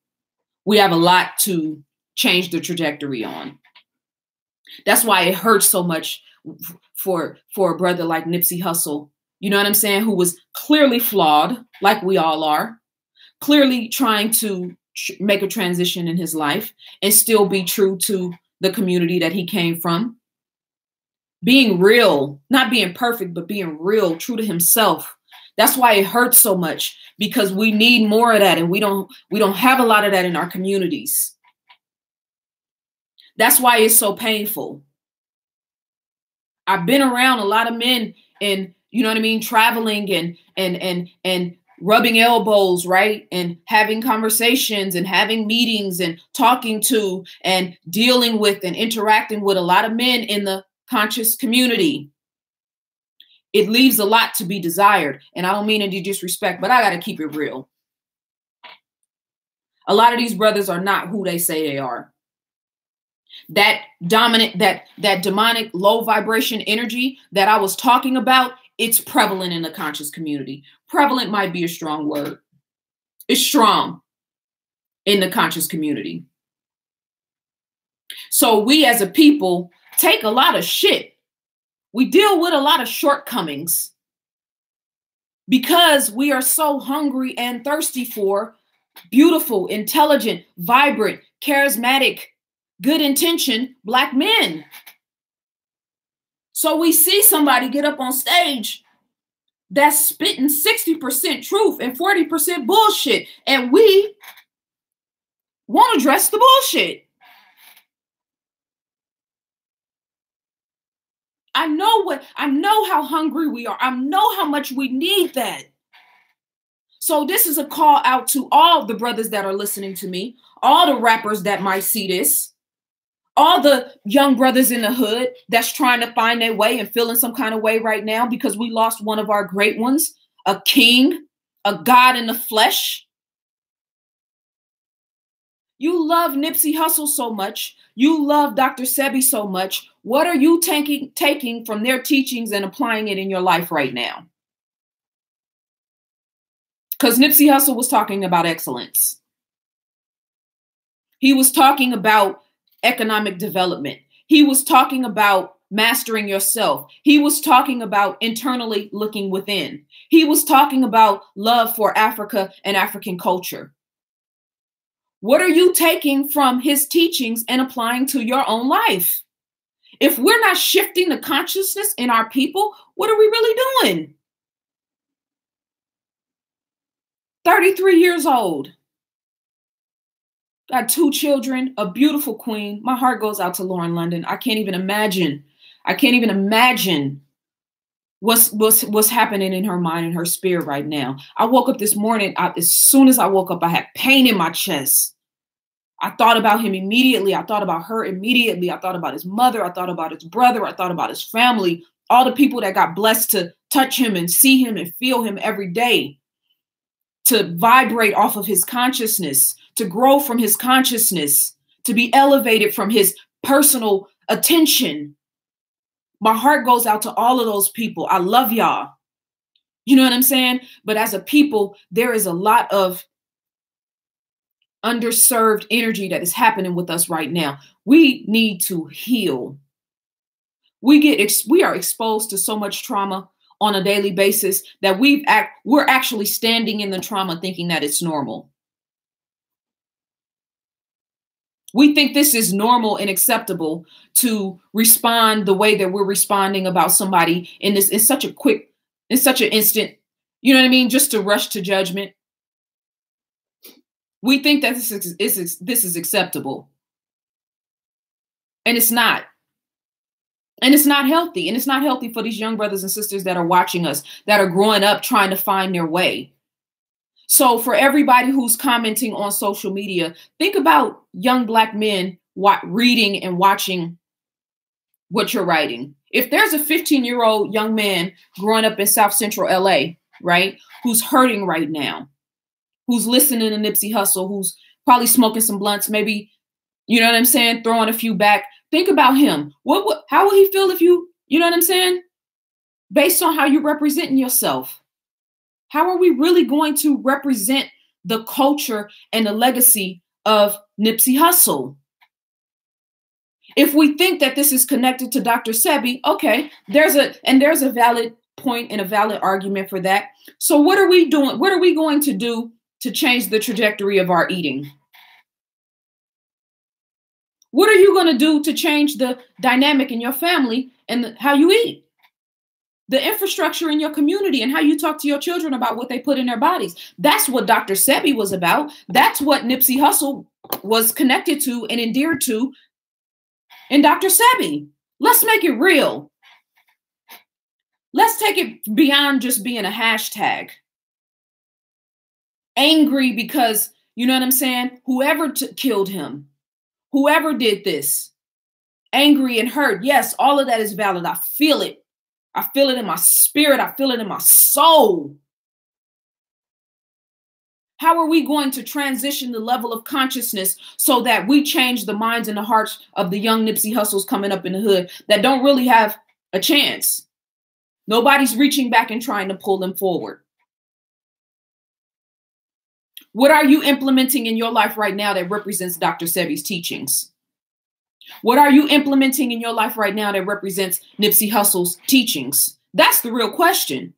We have a lot to change the trajectory on. That's why it hurts so much for a brother like Nipsey Hussle, you know what I'm saying, who was clearly flawed, like we all are, clearly trying to make a transition in his life and still be true to the community that he came from. Being real, not being perfect, but being real, true to himself. That's why it hurts so much, because we need more of that, and we don't have a lot of that in our communities. That's why it's so painful. I've been around a lot of men and, you know what I mean, traveling and rubbing elbows, right? And having conversations and having meetings and talking to and dealing with and interacting with a lot of men in the conscious community. It leaves a lot to be desired. And I don't mean any disrespect, but I got to keep it real. A lot of these brothers are not who they say they are. That dominant, that demonic low vibration energy that I was talking about, it's prevalent in the conscious community. Prevalent might be a strong word. It's strong in the conscious community. So we as a people take a lot of shit. We deal with a lot of shortcomings because we are so hungry and thirsty for beautiful, intelligent, vibrant, charismatic, good intention black men. So we see somebody get up on stage that's spitting 60% truth and 40% bullshit, and we won't address the bullshit. I know how hungry we are. I know how much we need that. So this is a call out to all the brothers that are listening to me, all the rappers that might see this, all the young brothers in the hood that's trying to find their way and feeling some kind of way right now because we lost one of our great ones, a king, a God in the flesh. You love Nipsey Hussle so much. You love Dr. Sebi so much. What are you taking from their teachings and applying it in your life right now? Because Nipsey Hussle was talking about excellence. He was talking about economic development. He was talking about mastering yourself. He was talking about internally looking within. He was talking about love for Africa and African culture. What are you taking from his teachings and applying to your own life? If we're not shifting the consciousness in our people, what are we really doing? 33 years old. Got 2 children, a beautiful queen. My heart goes out to Lauren London. I can't even imagine. I can't even imagine what's happening in her mind and her spirit right now. I woke up this morning. As soon as I woke up, I had pain in my chest. I thought about him immediately. I thought about her immediately. I thought about his mother. I thought about his brother. I thought about his family, all the people that got blessed to touch him and see him and feel him every day, to vibrate off of his consciousness, to grow from his consciousness, to be elevated from his personal attention. My heart goes out to all of those people. I love y'all. You know what I'm saying? But as a people, there is a lot of underserved energy that is happening with us right now. We need to heal. We are exposed to so much trauma on a daily basis that we're actually standing in the trauma thinking that it's normal. We think this is normal and acceptable to respond the way that we're responding about somebody in such an instant, you know what I mean? Just to rush to judgment. We think that this is acceptable. And it's not. And it's not healthy. And it's not healthy for these young brothers and sisters that are watching us, that are growing up trying to find their way. So for everybody who's commenting on social media, think about young Black men reading and watching what you're writing. If there's a 15-year-old young man growing up in South Central LA, right, who's hurting right now, who's listening to Nipsey Hussle, who's probably smoking some blunts, maybe, you know what I'm saying, throwing a few back. Think about him. How will he feel if you know what I'm saying? Based on how you're representing yourself. How are we really going to represent the culture and the legacy of Nipsey Hussle? If we think that this is connected to Dr. Sebi, okay, there's a valid point and a valid argument for that. So what are we doing? What are we going to do to change the trajectory of our eating? What are you going to do to change the dynamic in your family and how you eat? The infrastructure in your community and how you talk to your children about what they put in their bodies. That's what Dr. Sebi was about. That's what Nipsey Hussle was connected to and endeared to in Dr. Sebi. Let's make it real. Let's take it beyond just being a hashtag. Angry because, you know what I'm saying? Whoever killed him, whoever did this, angry and hurt. Yes, all of that is valid. I feel it. I feel it in my spirit. I feel it in my soul. How are we going to transition the level of consciousness so that we change the minds and the hearts of the young Nipsey Hussles coming up in the hood that don't really have a chance? Nobody's reaching back and trying to pull them forward. What are you implementing in your life right now that represents Dr. Sebi's teachings? What are you implementing in your life right now that represents Nipsey Hussle's teachings? That's the real question.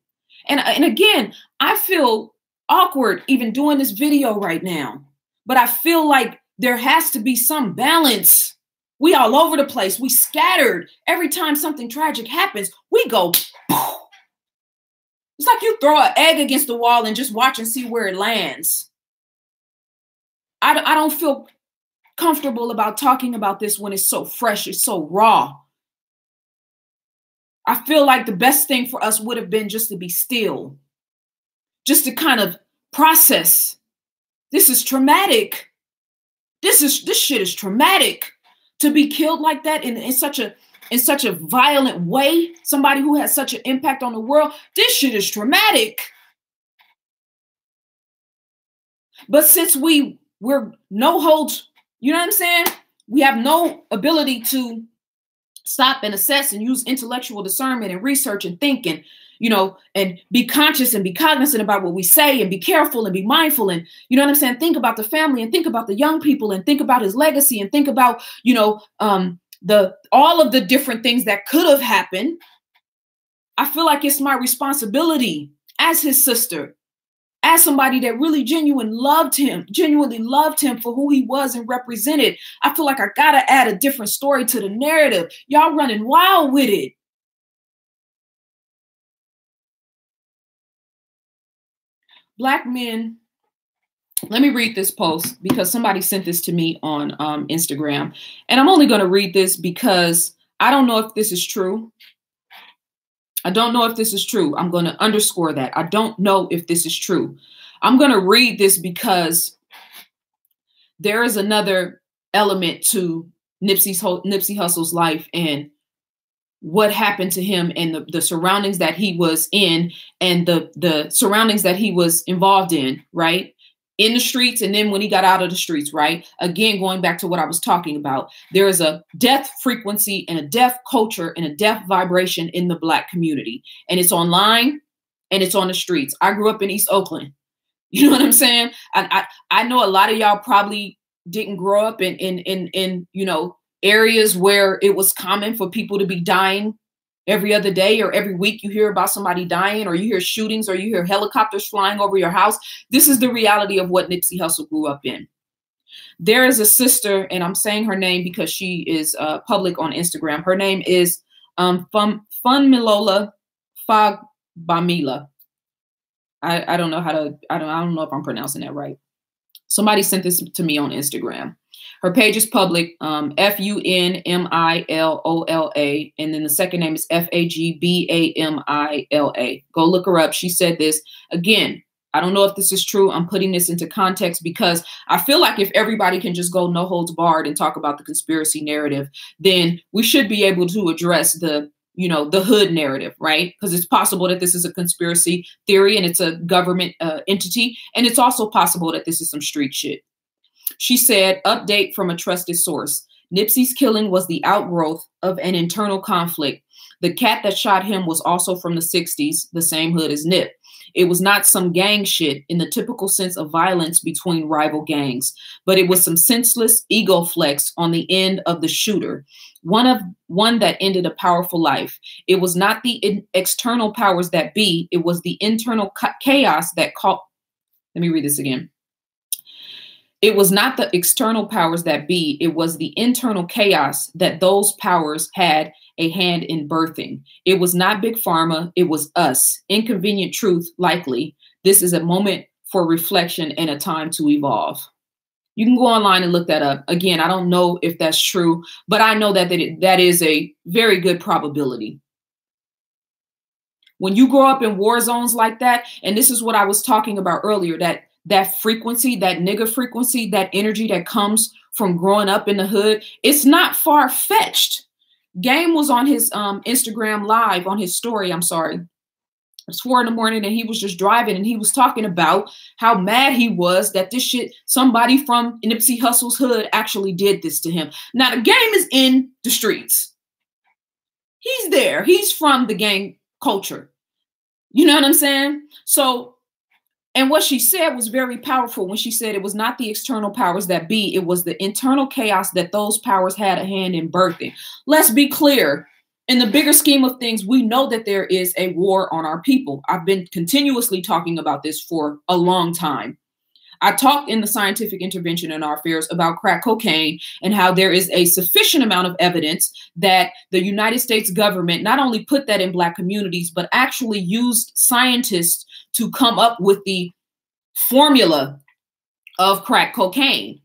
And again, I feel awkward even doing this video right now, but I feel like there has to be some balance. We all over the place. We scattered. Every time something tragic happens, we go, poof. It's like you throw an egg against the wall and just watch and see where it lands. I don't feel comfortable about talking about this when it's so fresh, it's so raw. I feel like the best thing for us would have been just to be still, just to kind of process. This is traumatic. This shit is traumatic. To be killed like that in such a violent way, somebody who has such an impact on the world, this shit is traumatic. But since we're no holds, you know what I'm saying? We have no ability to stop and assess and use intellectual discernment and research and think and, you know, and be conscious and be cognizant about what we say and be careful and be mindful and, you know what I'm saying? Think about the family and think about the young people and think about his legacy and think about, you know, all of the different things that could have happened. I feel like it's my responsibility as his sister, as somebody that really genuinely loved him for who he was and represented. I feel like I gotta add a different story to the narrative. Y'all running wild with it. Black men, let me read this post because somebody sent this to me on Instagram. And I'm only gonna read this because I don't know if this is true. I don't know if this is true. I'm going to underscore that. I don't know if this is true. I'm going to read this because there is another element to Nipsey Hussle's life and what happened to him and the surroundings that he was in and the surroundings that he was involved in, right? In the streets and then when he got out of the streets, right? Again, going back to what I was talking about, there is a death frequency and a death culture and a death vibration in the Black community. And it's online and it's on the streets. I grew up in East Oakland. You know what I'm saying? I know a lot of y'all probably didn't grow up in you know, areas where it was common for people to be dying every other day or every week. You hear about somebody dying, or you hear shootings, or you hear helicopters flying over your house. This is the reality of what Nipsey Hussle grew up in. There is a sister, and I'm saying her name because she is public on Instagram. Her name is Funmilola Fagbamila. I don't know how to, I don't know if I'm pronouncing that right. Somebody sent this to me on Instagram. Her page is public, Funmilola, and then the second name is Fagbamila. Go look her up. She said this. Again, I don't know if this is true. I'm putting this into context because I feel like if everybody can just go no holds barred and talk about the conspiracy narrative, then we should be able to address the, you know, the hood narrative, right? Because it's possible that this is a conspiracy theory and it's a government entity. And it's also possible that this is some street shit. She said, update from a trusted source. Nipsey's killing was the outgrowth of an internal conflict. The cat that shot him was also from the 60s, the same hood as Nip. It was not some gang shit in the typical sense of violence between rival gangs, but it was some senseless ego flex on the end of the shooter. One that ended a powerful life. It was not the external powers that be. It was the internal chaos that caught. Let me read this again. It was not the external powers that be. It was the internal chaos that those powers had a hand in birthing. It was not Big Pharma. It was us. Inconvenient truth, likely. This is a moment for reflection and a time to evolve. You can go online and look that up. Again, I don't know if that's true, but I know that that is a very good probability. When you grow up in war zones like that, and this is what I was talking about earlier, that frequency, that nigger frequency, that energy that comes from growing up in the hood, it's not far-fetched. Game was on his Instagram live, on his story, I'm sorry. It's 4 in the morning and he was just driving and he was talking about how mad he was that this shit, somebody from Nipsey Hussle's hood actually did this to him. Now the game is in the streets. He's there. He's from the gang culture. You know what I'm saying? So, and what she said was very powerful when she said it was not the external powers that be. It was the internal chaos that those powers had a hand in birthing. Let's be clear. In the bigger scheme of things, we know that there is a war on our people. I've been continuously talking about this for a long time. I talked in the Scientific Intervention in Our Affairs about crack cocaine and how there is a sufficient amount of evidence that the United States government not only put that in Black communities, but actually used scientists to come up with the formula of crack cocaine.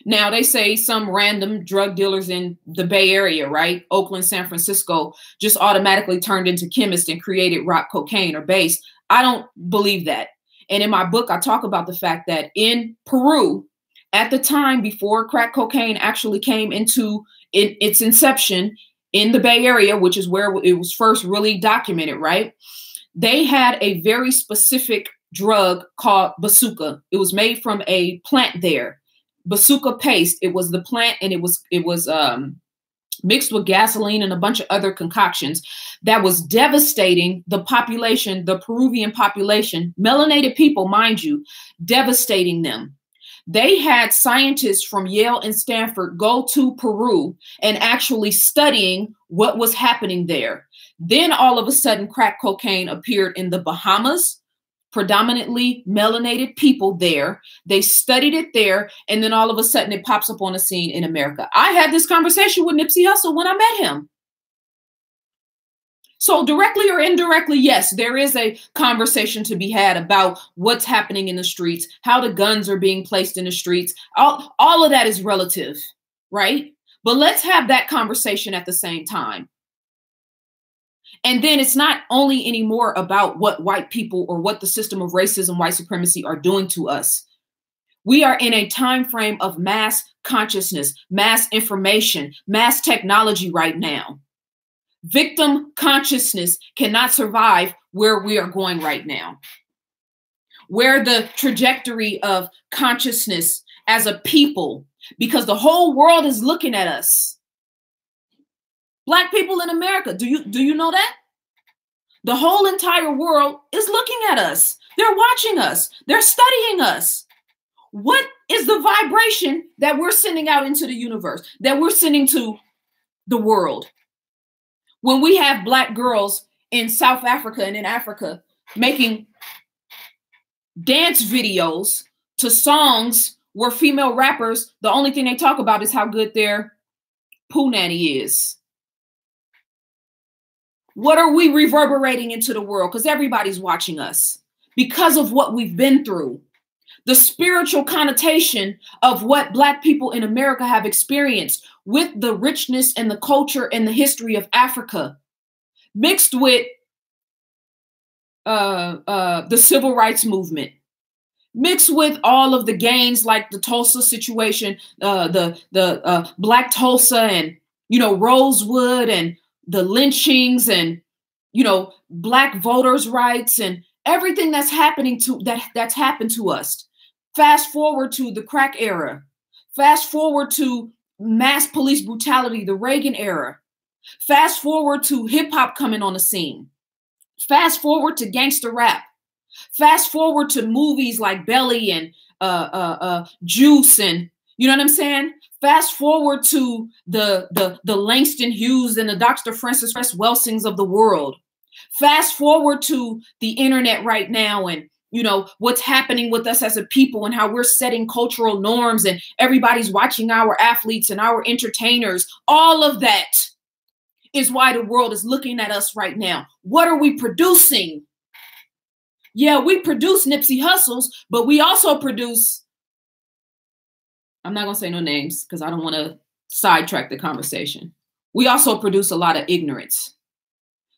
Now, they say some random drug dealers in the Bay Area, right? Oakland, San Francisco, just automatically turned into chemists and created rock cocaine or base. I don't believe that. And in my book, I talk about the fact that in Peru, at the time before crack cocaine actually came into its inception in the Bay Area, which is where it was first really documented, right? They had a very specific drug called Basuka. It was made from a plant there. Basuka paste. It was the plant, and it was mixed with gasoline and a bunch of other concoctions that was devastating the population, the Peruvian population, melanated people, mind you, devastating them. They had scientists from Yale and Stanford go to Peru and actually studying what was happening there. Then all of a sudden, crack cocaine appeared in the Bahamas, predominantly melanated people there. They studied it there. And then all of a sudden it pops up on the scene in America. I had this conversation with Nipsey Hussle when I met him. So directly or indirectly, yes, there is a conversation to be had about what's happening in the streets, how the guns are being placed in the streets. All of that is relative, right? But let's have that conversation at the same time. And then it's not only anymore about what white people or what the system of racism, white supremacy are doing to us. We are in a time frame of mass consciousness, mass information, mass technology right now. Victim consciousness cannot survive where we are going right now. Where the trajectory of consciousness as a people, because the whole world is looking at us. Black people in America, do you know that? The whole entire world is looking at us. They're watching us. They're studying us. What is the vibration that we're sending out into the universe, that we're sending to the world? When we have Black girls in South Africa and in Africa making dance videos to songs where female rappers, the only thing they talk about is how good their poo nanny is. What are we reverberating into the world? Because everybody's watching us because of what we've been through. The spiritual connotation of what Black people in America have experienced with the richness and the culture and the history of Africa, mixed with the civil rights movement, mixed with all of the gains like the Tulsa situation, the Black Tulsa and, Rosewood and the lynchings and, Black voters' rights and everything that's happened to us. Fast forward to the crack era. Fast forward to mass police brutality, the Reagan era. Fast forward to hip hop coming on the scene. Fast forward to gangster rap. Fast forward to movies like Belly and Juice, and you know what I'm saying? Fast forward to the Langston Hughes and the Dr. Francis Welsings of the world. Fast forward to the internet right now and what's happening with us as a people and how we're setting cultural norms and everybody's watching our athletes and our entertainers. All of that is why the world is looking at us right now. What are we producing? Yeah, we produce Nipsey Hussles, but we also produce, I'm not going to say no names because I don't want to sidetrack the conversation. We also produce a lot of ignorance.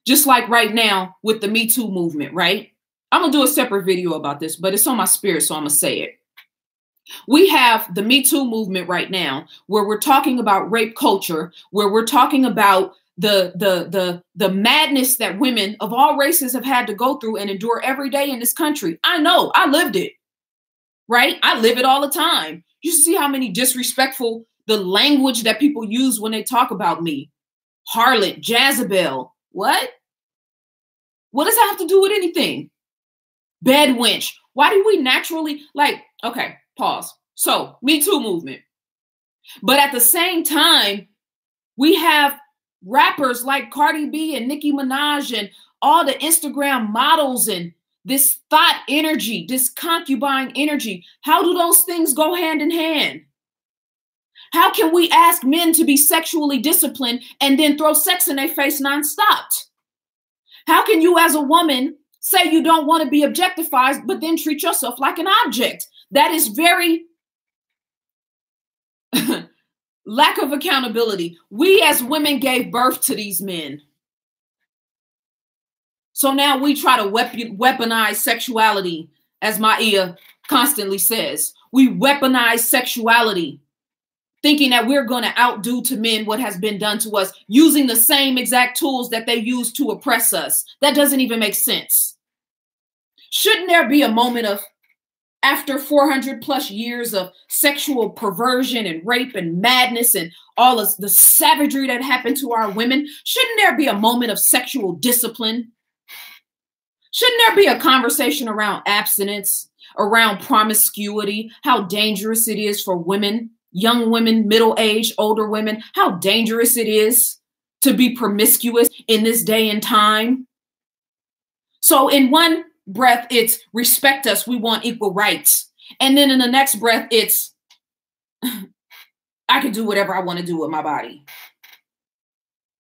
Just like right now with the Me Too movement, right? I'm going to do a separate video about this, but it's on my spirit, so I'm going to say it. We have the Me Too movement right now where we're talking about rape culture, where we're talking about the madness that women of all races have had to go through and endure every day in this country. I know, I lived it, right? I live it all the time. You see how many disrespectful, the language that people use when they talk about me. Harlot, Jezebel, what? What does that have to do with anything? Bed wench. Why do we naturally okay, pause. So Me Too movement. But at the same time, we have rappers like Cardi B and Nicki Minaj and all the Instagram models and this thought energy, this concubine energy. How do those things go hand in hand? How can we ask men to be sexually disciplined and then throw sex in their face nonstop? How can you as a woman say you don't want to be objectified, but then treat yourself like an object? That is very lack of accountability. We as women gave birth to these men. So now we try to weaponize sexuality, as Maia constantly says. We weaponize sexuality, thinking that we're going to outdo to men what has been done to us, using the same exact tools that they use to oppress us. That doesn't even make sense. Shouldn't there be a moment of, after 400 plus years of sexual perversion and rape and madness and all of the savagery that happened to our women, shouldn't there be a moment of sexual discipline? Shouldn't there be a conversation around abstinence, around promiscuity, how dangerous it is for women, young women, middle-aged, older women, how dangerous it is to be promiscuous in this day and time? So in one breath, it's respect us, we want equal rights. And then in the next breath, it's I can do whatever I want to do with my body.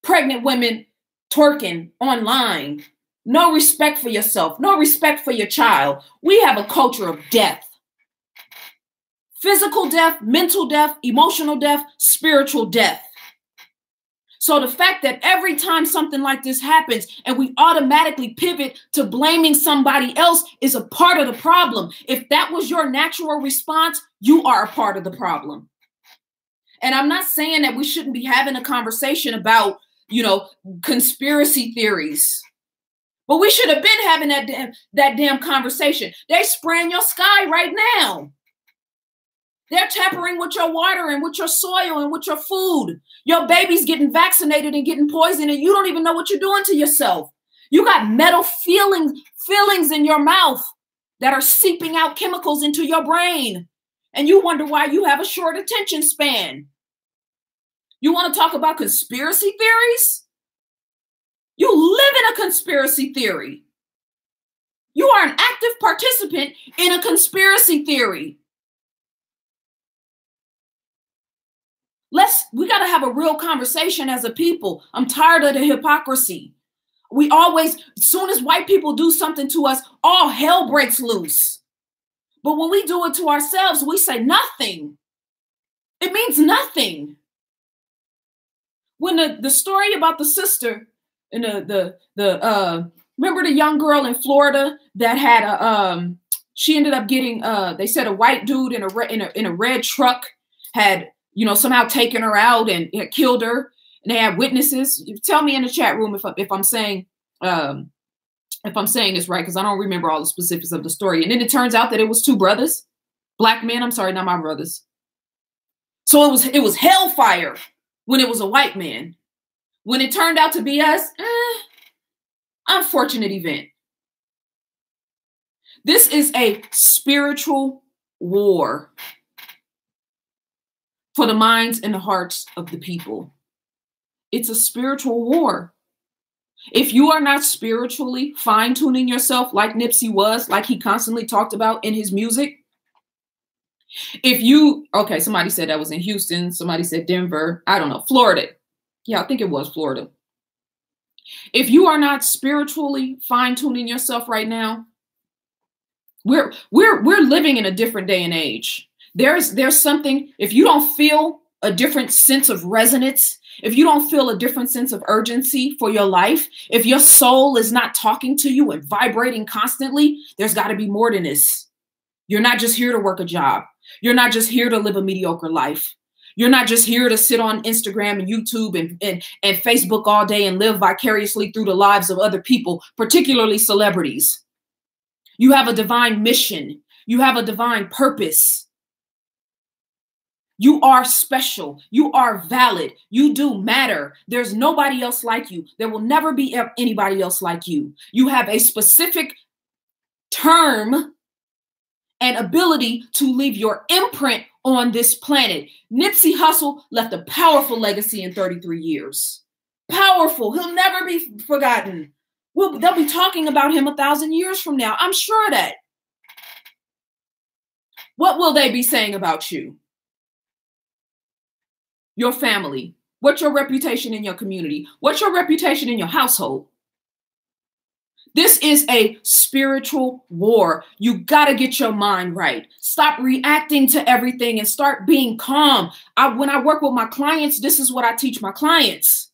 Pregnant women twerking online. No respect for yourself. No respect for your child. We have a culture of death. Physical death, mental death, emotional death, spiritual death. So the fact that every time something like this happens and we automatically pivot to blaming somebody else is a part of the problem. If that was your natural response, you are a part of the problem. And I'm not saying that we shouldn't be having a conversation about, conspiracy theories. But we should have been having that damn conversation. They spraying your sky right now. They're tampering with your water and with your soil and with your food. Your baby's getting vaccinated and getting poisoned and you don't even know what you're doing to yourself. You got metal feelings in your mouth that are seeping out chemicals into your brain. And you wonder why you have a short attention span. You want to talk about conspiracy theories? You live in a conspiracy theory. You are an active participant in a conspiracy theory. We got to have a real conversation as a people. I'm tired of the hypocrisy. We always, as soon as white people do something to us, all hell breaks loose. But when we do it to ourselves, we say nothing. It means nothing. When the story about the sister and remember the young girl in Florida that had she ended up getting they said a white dude in a red truck had somehow taken her out and had killed her, and they had witnesses. You tell me in the chat room if I'm saying this right, because I don't remember all the specifics of the story. And then it turns out that it was two brothers, black men. I'm sorry, not my brothers. So it was hellfire when it was a white man. When it turned out to be us, unfortunate event. This is a spiritual war for the minds and the hearts of the people. It's a spiritual war. If you are not spiritually fine-tuning yourself like Nipsey was, like he constantly talked about in his music, somebody said that was in Houston, somebody said Denver, I don't know, Florida. Yeah, I think it was Florida. If you are not spiritually fine-tuning yourself right now, we're living in a different day and age. There's something, if you don't feel a different sense of resonance, if you don't feel a different sense of urgency for your life, if your soul is not talking to you and vibrating constantly, there's got to be more than this. You're not just here to work a job. You're not just here to live a mediocre life. You're not just here to sit on Instagram and YouTube and Facebook all day and live vicariously through the lives of other people, particularly celebrities. You have a divine mission. You have a divine purpose. You are special. You are valid. You do matter. There's nobody else like you. There will never be anybody else like you. You have a specific term and ability to leave your imprint on this planet. Nipsey Hussle left a powerful legacy in 33 years. Powerful. He'll never be forgotten. They'll be talking about him 1,000 years from now. I'm sure of that. What will they be saying about you? Your family? What's your reputation in your community? What's your reputation in your household? This is a spiritual war. You got to get your mind right. Stop reacting to everything and start being calm. When I work with my clients, this is what I teach my clients.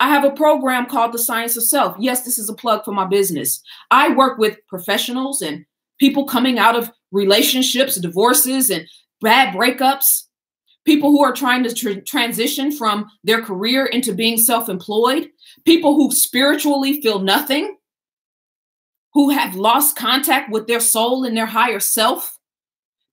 I have a program called The Science of Self. Yes, this is a plug for my business. I work with professionals and people coming out of relationships, divorces, and bad breakups. People who are trying to transition from their career into being self-employed. People who spiritually feel nothing. Who have lost contact with their soul and their higher self.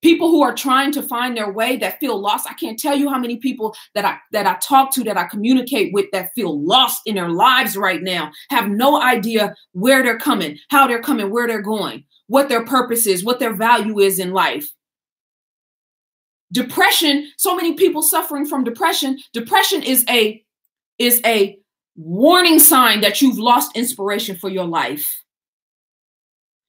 People who are trying to find their way that feel lost. I can't tell you how many people that I talk to, that I communicate with, that feel lost in their lives right now, have no idea where they're coming, how they're coming, where they're going, what their purpose is, what their value is in life. Depression, so many people suffering from depression. Depression is a warning sign that you've lost inspiration for your life.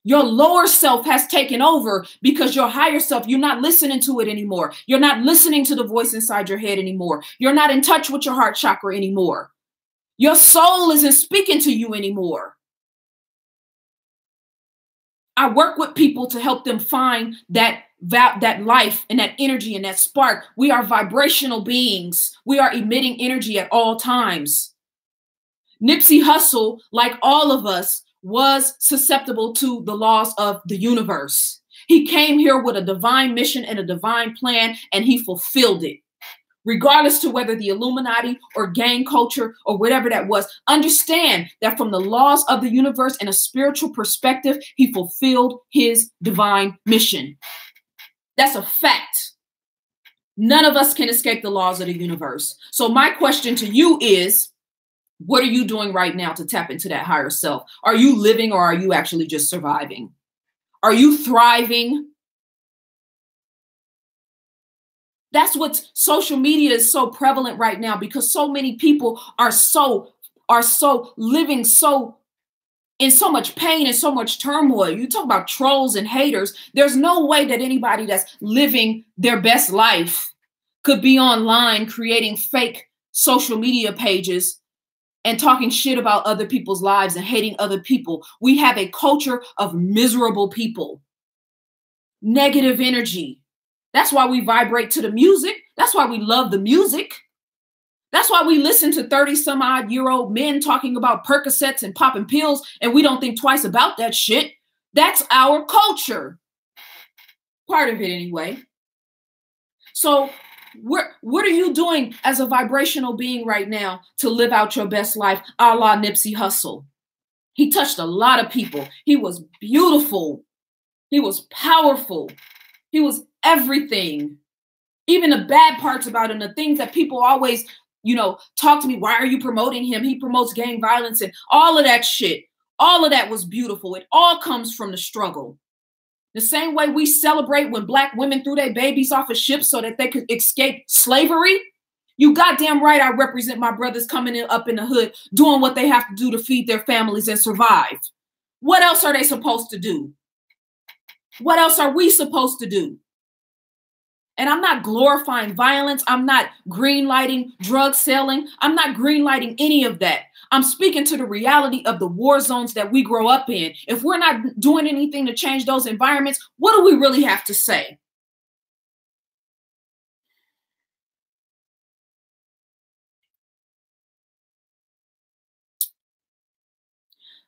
Your lower self has taken over because your higher self, you're not listening to it anymore. You're not listening to the voice inside your head anymore. You're not in touch with your heart chakra anymore. Your soul isn't speaking to you anymore. I work with people to help them find that life and that energy and that spark. We are vibrational beings. We are emitting energy at all times. Nipsey Hussle, like all of us, was susceptible to the laws of the universe. He came here with a divine mission and a divine plan, and he fulfilled it. Regardless to whether the Illuminati or gang culture or whatever that was, understand that from the laws of the universe and a spiritual perspective, he fulfilled his divine mission. That's a fact. None of us can escape the laws of the universe. So my question to you is, What are you doing right now to tap into that higher self? Are you living, or are you actually just surviving? Are you thriving? That's what social media is so prevalent right now, because so many people are so living so in so much pain and so much turmoil. You talk about trolls and haters. There's no way that anybody that's living their best life could be online creating fake social media pages and talking shit about other people's lives and hating other people. We have a culture of miserable people, negative energy. That's why we vibrate to the music. That's why we love the music. That's why we listen to 30-some-odd-year-old men talking about Percocets and popping pills, and we don't think twice about that shit. That's our culture. Part of it anyway. So what are you doing as a vibrational being right now to live out your best life, a la Nipsey Hussle? He touched a lot of people. He was beautiful. He was powerful. He was everything. Even the bad parts about him, the things that people always, talk to me, why are you promoting him? He promotes gang violence and all of that shit. All of that was beautiful. It all comes from the struggle. The same way we celebrate when Black women threw their babies off of ships so that they could escape slavery. You goddamn right I represent my brothers coming up in the hood, doing what they have to do to feed their families and survive. What else are they supposed to do? What else are we supposed to do? And I'm not glorifying violence. I'm not greenlighting drug selling. I'm not greenlighting any of that. I'm speaking to the reality of the war zones that we grow up in. If we're not doing anything to change those environments, what do we really have to say?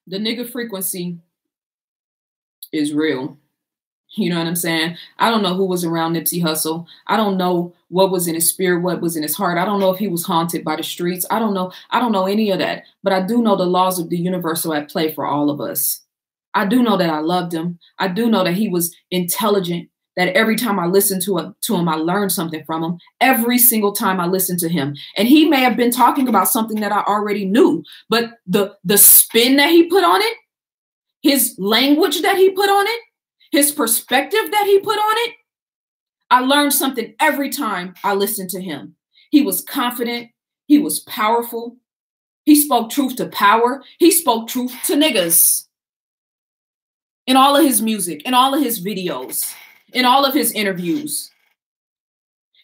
The nigga frequency is real. You know what I'm saying? I don't know who was around Nipsey Hussle. I don't know what was in his spirit, what was in his heart. I don't know if he was haunted by the streets. I don't know any of that. But I do know the laws of the universe are at play for all of us. I do know that I loved him. I do know that he was intelligent, that every time I listened to him, I learned something from him. Every single time I listened to him. And he may have been talking about something that I already knew, but the spin that he put on it, his language that he put on it, his perspective that he put on it, I learned something every time I listened to him. He was confident. He was powerful. He spoke truth to power. He spoke truth to niggas. In all of his music, in all of his videos, in all of his interviews.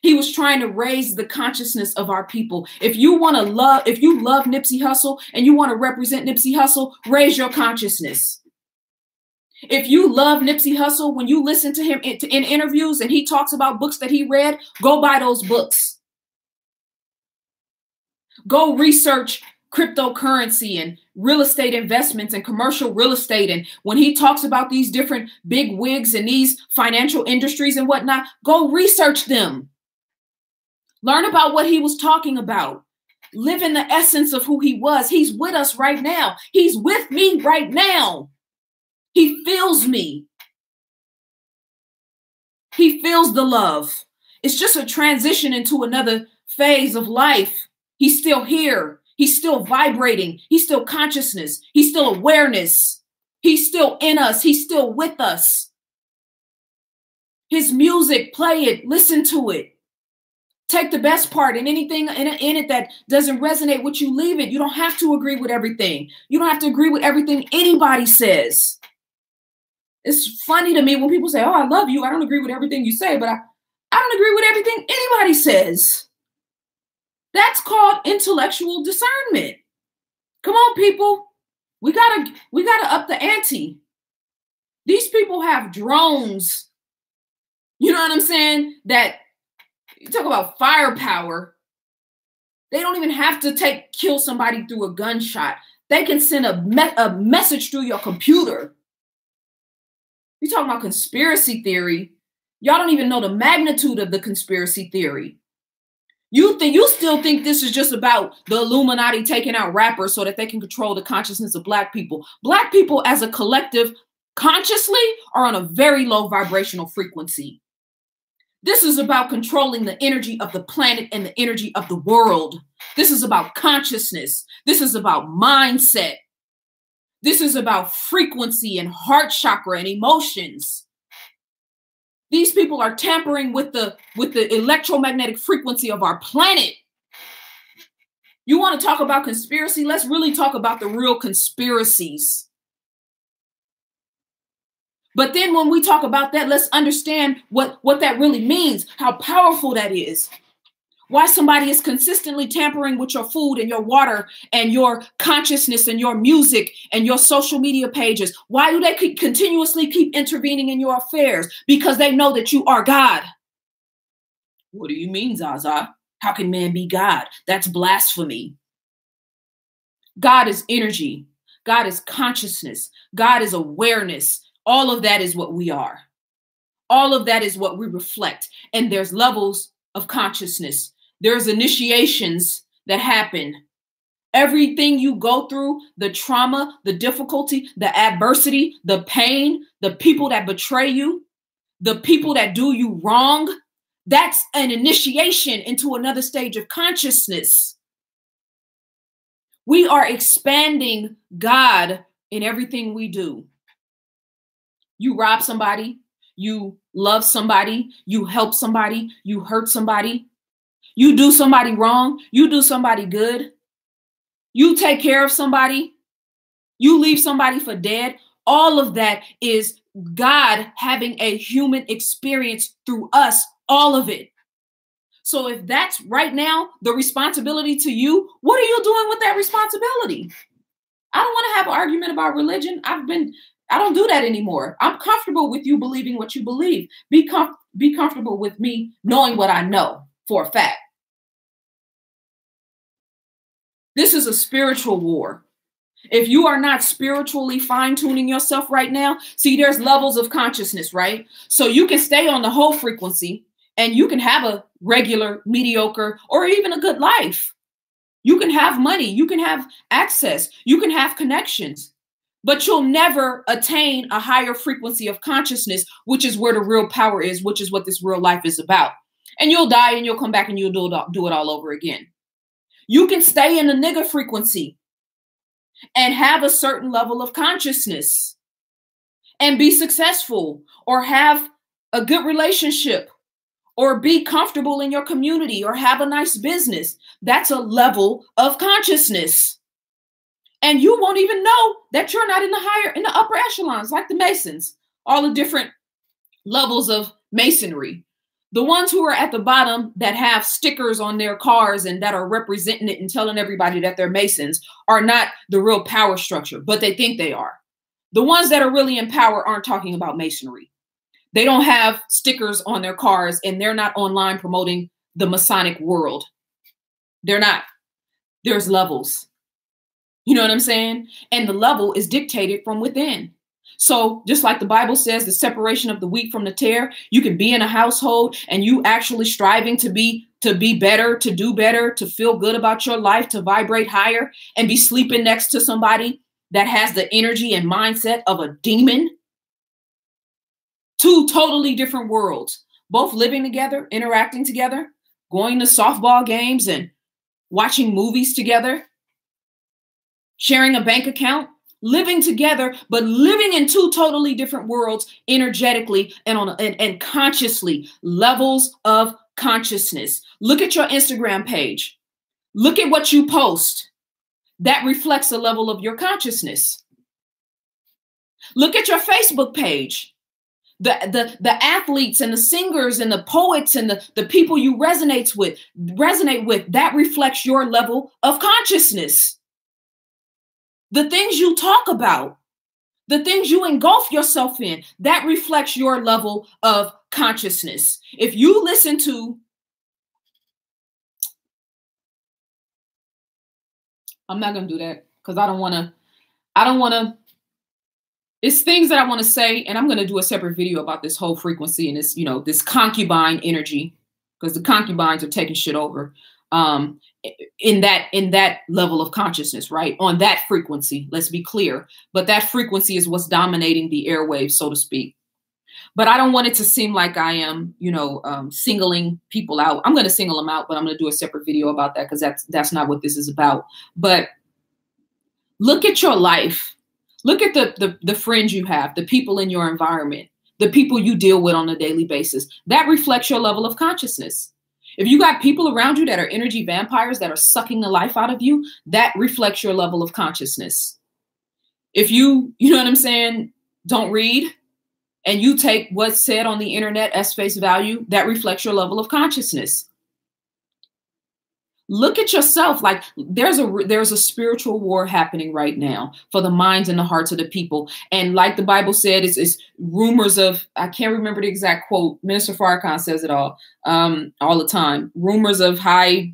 He was trying to raise the consciousness of our people. If you love Nipsey Hussle and you want to represent Nipsey Hussle, raise your consciousness. If you love Nipsey Hussle, when you listen to him in interviews and he talks about books that he read, go buy those books. Go research cryptocurrency and real estate investments and commercial real estate. And when he talks about these different big wigs and these financial industries and whatnot, go research them. Learn about what he was talking about. Live in the essence of who he was. He's with us right now. He's with me right now. He feels me. He feels the love. It's just a transition into another phase of life. He's still here. He's still vibrating. He's still consciousness. He's still awareness. He's still in us. He's still with us. His music, play it, listen to it. Take the best part, and anything in it that doesn't resonate with you, leave it. You don't have to agree with everything. You don't have to agree with everything anybody says. It's funny to me when people say, oh, I love you. I don't agree with everything you say, but I don't agree with everything anybody says. That's called intellectual discernment. Come on, people. We gotta up the ante. These people have drones. You know what I'm saying? That you talk about firepower. They don't even have to kill somebody through a gunshot. They can send a message through your computer. You talking about conspiracy theory. Y'all don't even know the magnitude of the conspiracy theory. You still think this is just about the Illuminati taking out rappers so that they can control the consciousness of Black people. Black people as a collective consciously are on a very low vibrational frequency. This is about controlling the energy of the planet and the energy of the world. This is about consciousness. This is about mindset. This is about frequency and heart chakra and emotions. These people are tampering with the electromagnetic frequency of our planet. You want to talk about conspiracy? Let's really talk about the real conspiracies. But then when we talk about that, let's understand what that really means, how powerful that is. Why somebody is consistently tampering with your food and your water and your consciousness and your music and your social media pages. Why do they continuously keep intervening in your affairs? Because they know that you are God. What do you mean, Zaza? How can man be God? That's blasphemy. God is energy. God is consciousness. God is awareness. All of that is what we are. All of that is what we reflect. And there's levels of consciousness. There's initiations that happen. Everything you go through, the trauma, the difficulty, the adversity, the pain, the people that betray you, the people that do you wrong, that's an initiation into another stage of consciousness. We are expanding God in everything we do. You rob somebody, you love somebody, you help somebody, you hurt somebody, you do somebody wrong, you do somebody good, you take care of somebody, you leave somebody for dead. All of that is God having a human experience through us, all of it. So if that's right now the responsibility to you, what are you doing with that responsibility? I don't want to have an argument about religion. I don't do that anymore. I'm comfortable with you believing what you believe. Be comfortable with me knowing what I know for a fact. This is a spiritual war. If you are not spiritually fine-tuning yourself right now, see, there's levels of consciousness, right? So you can stay on the whole frequency and you can have a regular, mediocre, or even a good life. You can have money. You can have access. You can have connections. But you'll never attain a higher frequency of consciousness, which is where the real power is, which is what this real life is about. And you'll die and you'll come back and you'll do it all over again. You can stay in the nigga frequency and have a certain level of consciousness and be successful or have a good relationship or be comfortable in your community or have a nice business. That's a level of consciousness. And you won't even know that you're not in the upper echelons, like the Masons, all the different levels of masonry. The ones who are at the bottom that have stickers on their cars and that are representing it and telling everybody that they're Masons are not the real power structure, but they think they are. The ones that are really in power aren't talking about masonry. They don't have stickers on their cars and they're not online promoting the Masonic world. They're not. There's levels. You know what I'm saying? And the level is dictated from within. So just like the Bible says, the separation of the wheat from the tare, you can be in a household and you actually striving to be better, to do better, to feel good about your life, to vibrate higher and be sleeping next to somebody that has the energy and mindset of a demon. Two totally different worlds, both living together, interacting together, going to softball games and watching movies together, sharing a bank account, living together, but living in two totally different worlds energetically and consciously, levels of consciousness. Look at your Instagram page. Look at what you post. That reflects a level of your consciousness. Look at your Facebook page. The athletes and the singers and the poets and the people you resonate with, that reflects your level of consciousness. The things you talk about, the things you engulf yourself in, that reflects your level of consciousness. If you listen to, I'm not going to do that because I don't want to, it's things that I want to say, and I'm going to do a separate video about this whole frequency and this, this concubine energy, because the concubines are taking shit over. In that level of consciousness, right? On that frequency, let's be clear. But that frequency is what's dominating the airwaves, so to speak. But I don't want it to seem like I am, singling people out. I'm going to single them out, but I'm going to do a separate video about that because that's not what this is about. But look at your life. Look at the friends you have, the people in your environment, the people you deal with on a daily basis. That reflects your level of consciousness. If you got people around you that are energy vampires that are sucking the life out of you, that reflects your level of consciousness. If you know what I'm saying, don't read and you take what's said on the internet as face value, that reflects your level of consciousness. Look at yourself. Like there's a spiritual war happening right now for the minds and the hearts of the people. And like the Bible said, it's rumors of, I can't remember the exact quote. Minister Farrakhan says it all the time. Rumors of high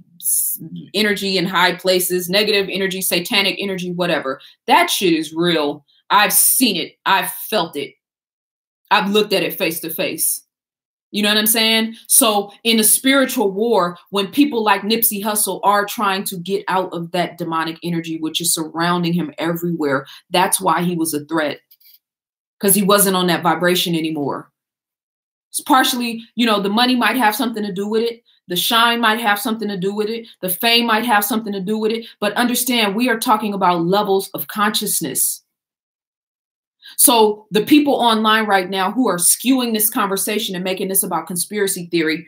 energy in high places, negative energy, satanic energy, whatever. That shit is real. I've seen it. I've felt it. I've looked at it face to face. You know what I'm saying? So in a spiritual war, when people like Nipsey Hussle are trying to get out of that demonic energy, which is surrounding him everywhere, that's why he was a threat, because he wasn't on that vibration anymore. It's partially, the money might have something to do with it. The shine might have something to do with it. The fame might have something to do with it. But understand, we are talking about levels of consciousness. So the people online right now who are skewing this conversation and making this about conspiracy theory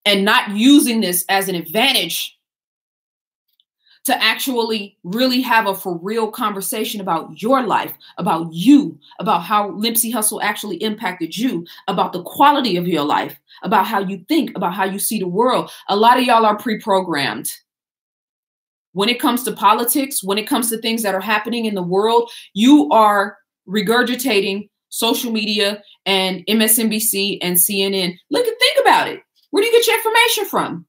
and not using this as an advantage to actually really have a for real conversation about your life, about you, about how Nipsey Hussle actually impacted you, about the quality of your life, about how you think, about how you see the world. A lot of y'all are pre-programmed. When it comes to politics, when it comes to things that are happening in the world, you are regurgitating social media and MSNBC and CNN. Think about it. Where do you get your information from?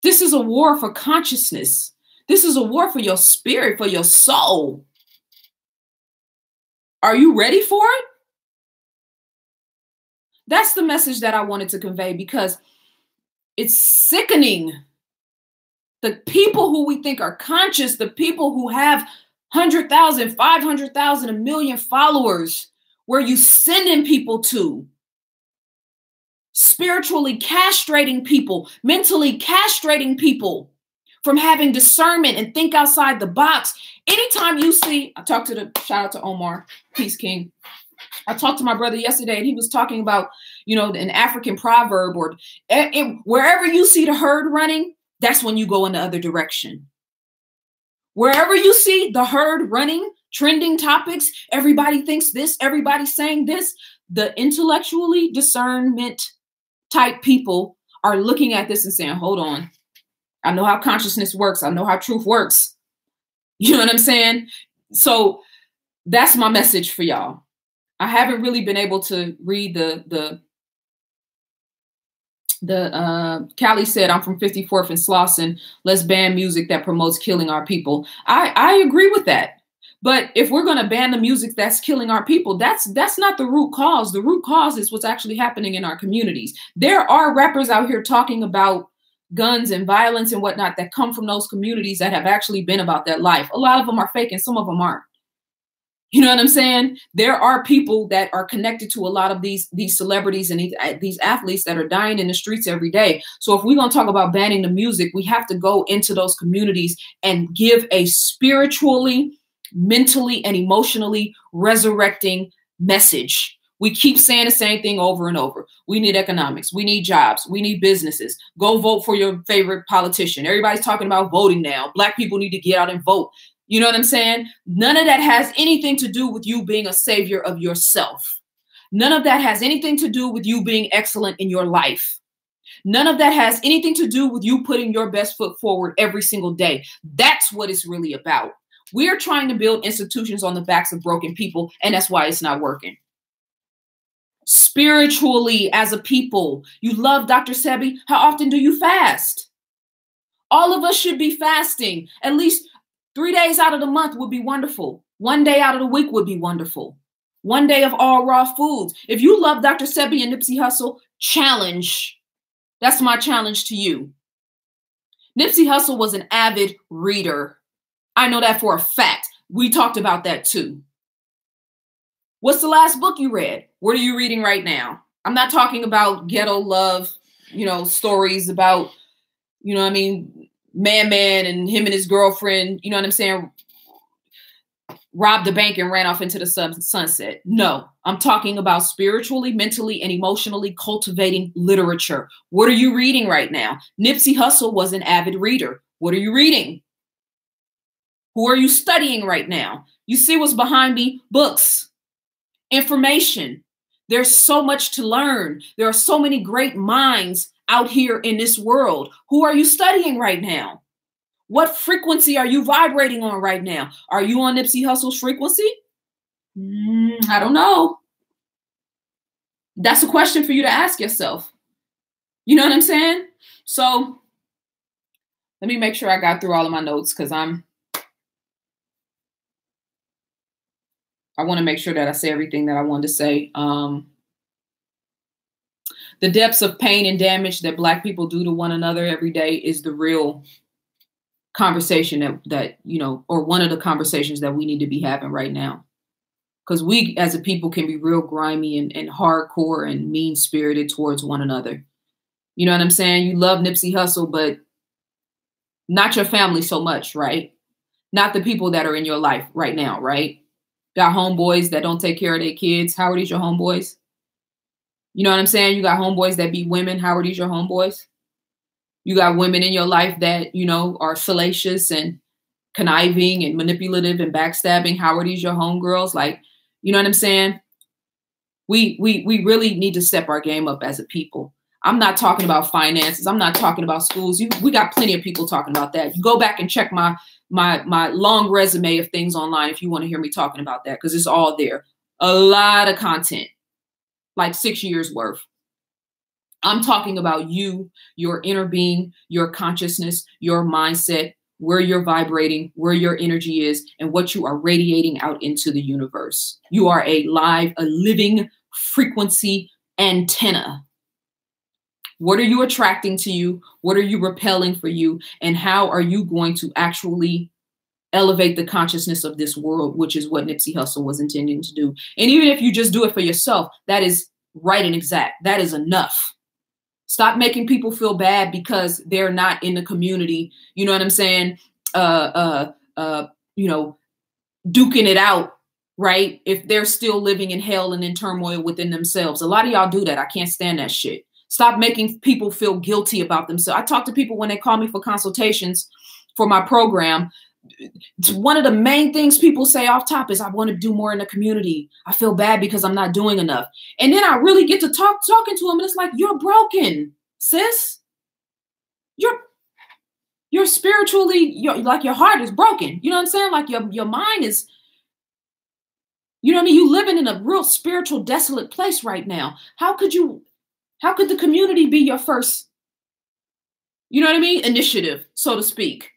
This is a war for consciousness. This is a war for your spirit, for your soul. Are you ready for it? That's the message that I wanted to convey, because it's sickening. The people who we think are conscious, the people who have 100,000, 500,000, 1 million followers, where you sending people to, spiritually castrating people, mentally castrating people from having discernment and think outside the box. Anytime you see, shout out to Omar, Peace King. I talked to my brother yesterday and he was talking about, an African proverb, or wherever you see the herd running, that's when you go in the other direction. Wherever you see the herd running, trending topics, everybody thinks this, everybody's saying this, the intellectually discernment type people are looking at this and saying, hold on, I know how consciousness works. I know how truth works. You know what I'm saying? So that's my message for y'all. I haven't really been able to read the Callie said, I'm from 54th and Slauson. Let's ban music that promotes killing our people. I agree with that. But if we're going to ban the music that's killing our people, that's not the root cause. The root cause is what's actually happening in our communities. There are rappers out here talking about guns and violence and whatnot that come from those communities that have actually been about that life. A lot of them are fake and some of them aren't. You know what I'm saying? There are people that are connected to a lot of these celebrities and these athletes that are dying in the streets every day. So if we're going to talk about banning the music, we have to go into those communities and give a spiritually, mentally, and emotionally resurrecting message. We keep saying the same thing over and over. We need economics. We need jobs. We need businesses. Go vote for your favorite politician. Everybody's talking about voting now. Black people need to get out and vote. You know what I'm saying? None of that has anything to do with you being a savior of yourself. None of that has anything to do with you being excellent in your life. None of that has anything to do with you putting your best foot forward every single day. That's what it's really about. We are trying to build institutions on the backs of broken people, and that's why it's not working. Spiritually, as a people, you love Dr. Sebi. How often do you fast? All of us should be fasting. At least 3 days out of the month would be wonderful. 1 day out of the week would be wonderful. 1 day of all raw foods. If you love Dr. Sebi and Nipsey Hussle, challenge. That's my challenge to you. Nipsey Hussle was an avid reader. I know that for a fact. We talked about that too. What's the last book you read? What are you reading right now? I'm not talking about ghetto love, stories about, man and him and his girlfriend, you know what I'm saying, robbed the bank and ran off into the sunset. No, I'm talking about spiritually, mentally, and emotionally cultivating literature. What are you reading right now? Nipsey Hussle was an avid reader. What are you reading? Who are you studying right now? You see what's behind me? Books, information. There's so much to learn. There are so many great minds out here in this world. Who are you studying right now? What frequency are you vibrating on right now? Are you on Nipsey Hussle's frequency? I don't know. That's a question for you to ask yourself. You know what I'm saying? So let me make sure I got through all of my notes because I want to make sure that I say everything that I wanted to say. The depths of pain and damage that Black people do to one another every day is the real conversation that or one of the conversations that we need to be having right now. Because we as a people can be real grimy and hardcore and mean-spirited towards one another. You know what I'm saying? You love Nipsey Hussle, but not your family so much, right? Not the people that are in your life right now, right? Got homeboys that don't take care of their kids. How are these your homeboys? You know what I'm saying? You got homeboys that beat women. How are these your homeboys? You got women in your life that, are salacious and conniving and manipulative and backstabbing. How are these your homegirls? Like, you know what I'm saying? We really need to step our game up as a people. I'm not talking about finances. I'm not talking about schools. We got plenty of people talking about that. You go back and check my long resume of things online if you want to hear me talking about that, because it's all there. A lot of content, like 6 years worth. I'm talking about you, your inner being, your consciousness, your mindset, where you're vibrating, where your energy is, and what you are radiating out into the universe. You are a living frequency antenna. What are you attracting to you? What are you repelling for you? And how are you going to actually elevate the consciousness of this world, which is what Nipsey Hussle was intending to do. And even if you just do it for yourself, that is right and exact. That is enough. Stop making people feel bad because they're not in the community. You know what I'm saying? Duking it out, right? If they're still living in hell and in turmoil within themselves. A lot of y'all do that. I can't stand that shit. Stop making people feel guilty about themselves. I talk to people when they call me for consultations for my program. One of the main things people say off top is, I want to do more in the community. I feel bad because I'm not doing enough. And then I really get to talking to them, and it's like, you're broken, sis. You're spiritually, like your heart is broken. You know what I'm saying? Like your mind is, you know what I mean? You living in a real spiritual, desolate place right now. How could the community be your first, you know what I mean, initiative, so to speak?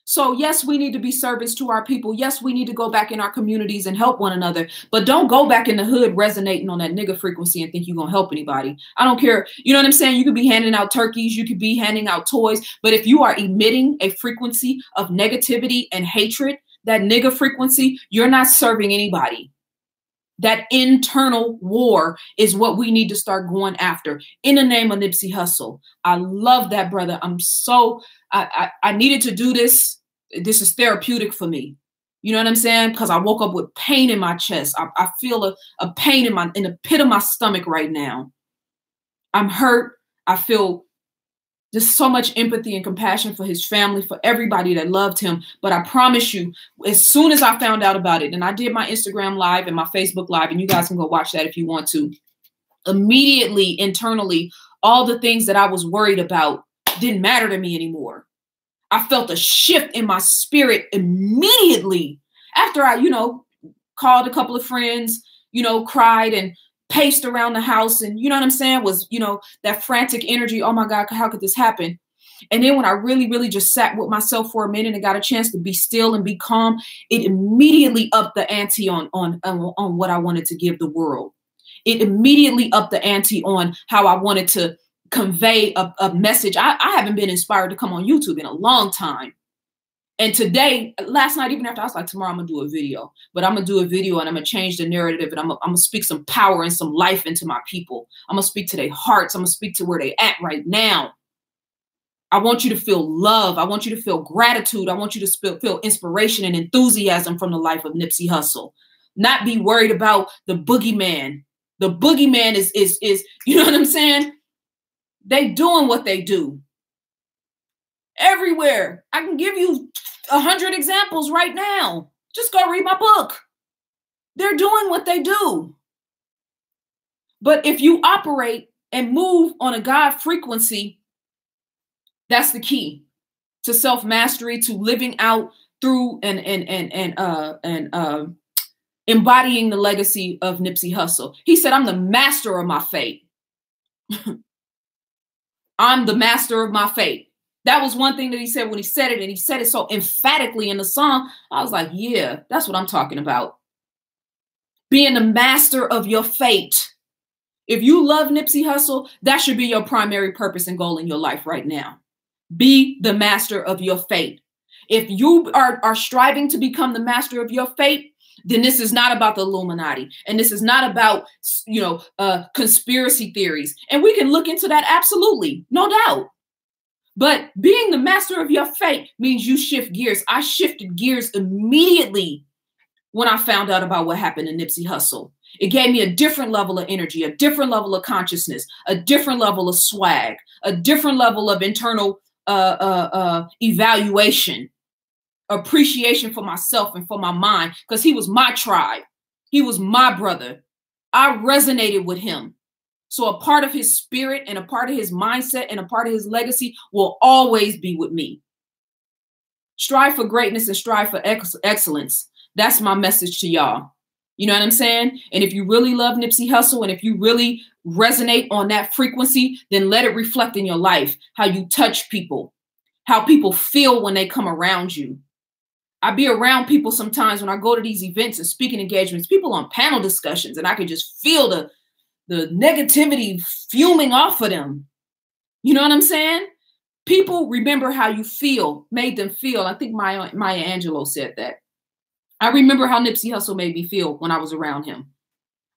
So yes, we need to be servants to our people. Yes, we need to go back in our communities and help one another. But don't go back in the hood resonating on that nigga frequency and think you're going to help anybody. I don't care. You know what I'm saying? You could be handing out turkeys. You could be handing out toys. But if you are emitting a frequency of negativity and hatred, that nigga frequency, you're not serving anybody. That internal war is what we need to start going after in the name of Nipsey Hussle. I love that, brother. I needed to do this. This is therapeutic for me. You know what I'm saying? Because I woke up with pain in my chest. I feel a pain in the pit of my stomach right now. I'm hurt. I feel just so much empathy and compassion for his family, for everybody that loved him. But I promise you, as soon as I found out about it, and I did my Instagram live and my Facebook live, and you guys can go watch that if you want to, immediately, internally, all the things that I was worried about didn't matter to me anymore. I felt a shift in my spirit immediately after I, called a couple of friends, cried and paced around the house. And you know what I'm saying? Was, that frantic energy. Oh my God, how could this happen? And then when I really, really just sat with myself for a minute and got a chance to be still and be calm, it immediately upped the ante on what I wanted to give the world. It immediately upped the ante on how I wanted to convey a message. I haven't been inspired to come on YouTube in a long time. And today, last night, even after, I was like, tomorrow I'm going to do a video. But I'm going to do a video and I'm going to change the narrative. And I'm going to speak some power and some life into my people. I'm going to speak to their hearts. I'm going to speak to where they at right now. I want you to feel love. I want you to feel gratitude. I want you to feel inspiration and enthusiasm from the life of Nipsey Hussle. Not be worried about the boogeyman. The boogeyman is, you know what I'm saying? They doing what they do. Everywhere. I can give you 100 examples right now. Just go read my book. They're doing what they do. But if you operate and move on a God frequency, that's the key to self-mastery, to living out through and embodying the legacy of Nipsey Hussle. He said, I'm the master of my fate. I'm the master of my fate. That was one thing that he said when he said it, and he said it so emphatically in the song. I was like, yeah, that's what I'm talking about. Being the master of your fate. If you love Nipsey Hussle, that should be your primary purpose and goal in your life right now. Be the master of your fate. If you are striving to become the master of your fate, then this is not about the Illuminati. And this is not about, conspiracy theories. And we can look into that. Absolutely. No doubt. But being the master of your fate means you shift gears. I shifted gears immediately when I found out about what happened to Nipsey Hussle. It gave me a different level of energy, a different level of consciousness, a different level of swag, a different level of internal evaluation, appreciation for myself and for my mind, because he was my tribe. He was my brother. I resonated with him. So a part of his spirit and a part of his mindset and a part of his legacy will always be with me. Strive for greatness and strive for excellence. That's my message to y'all. You know what I'm saying? And if you really love Nipsey Hussle and if you really resonate on that frequency, then let it reflect in your life, how you touch people, how people feel when they come around you. I be around people sometimes when I go to these events and speaking engagements, people on panel discussions, and I can just feel the negativity fuming off of them. You know what I'm saying? People remember how you feel, made them feel. I think Maya Angelou said that. I remember how Nipsey Hussle made me feel when I was around him.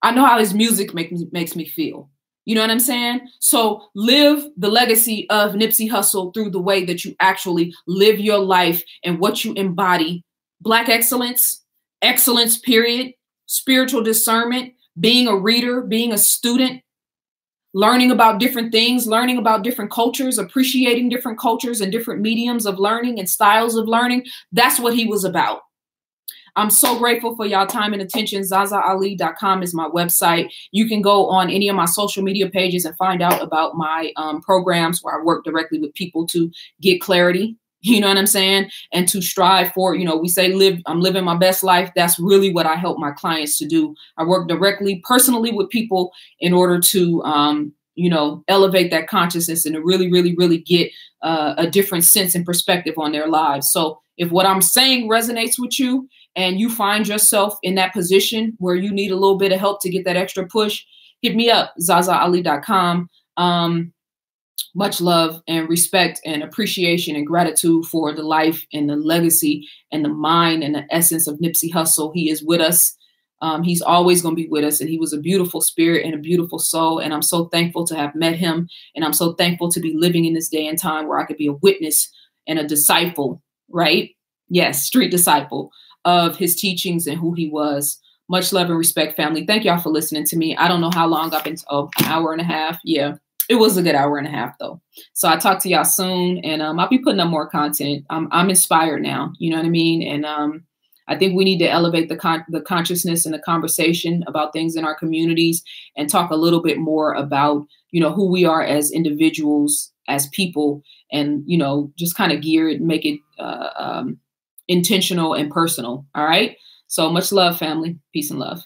I know how his music makes me feel. You know what I'm saying? So live the legacy of Nipsey Hussle through the way that you actually live your life and what you embody. Black excellence, excellence, period, spiritual discernment, being a reader, being a student, learning about different things, learning about different cultures, appreciating different cultures and different mediums of learning and styles of learning. That's what he was about. I'm so grateful for y'all time and attention. ZazaAli.com is my website. You can go on any of my social media pages and find out about my programs where I work directly with people to get clarity. You know what I'm saying? And to strive for, we say I'm living my best life. That's really what I help my clients to do. I work directly, personally with people in order to, elevate that consciousness and to really, really, really get a different sense and perspective on their lives. So if what I'm saying resonates with you and you find yourself in that position where you need a little bit of help to get that extra push, hit me up, ZazaAli.com. Much love and respect and appreciation and gratitude for the life and the legacy and the mind and the essence of Nipsey Hussle. He is with us. He's always going to be with us. And he was a beautiful spirit and a beautiful soul. And I'm so thankful to have met him. And I'm so thankful to be living in this day and time where I could be a witness and a disciple, right? Yes, street disciple of his teachings and who he was. Much love and respect, family. Thank y'all for listening to me. I don't know how long I've been, an hour and a half. Yeah. It was a good hour and a half, though. So I'll talk to y'all soon, and I'll be putting up more content. I'm inspired now. You know what I mean? And I think we need to elevate the consciousness and the conversation about things in our communities and talk a little bit more about, who we are as individuals, as people, and, just kind of gear it, make it intentional and personal. All right. So much love, family. Peace and love.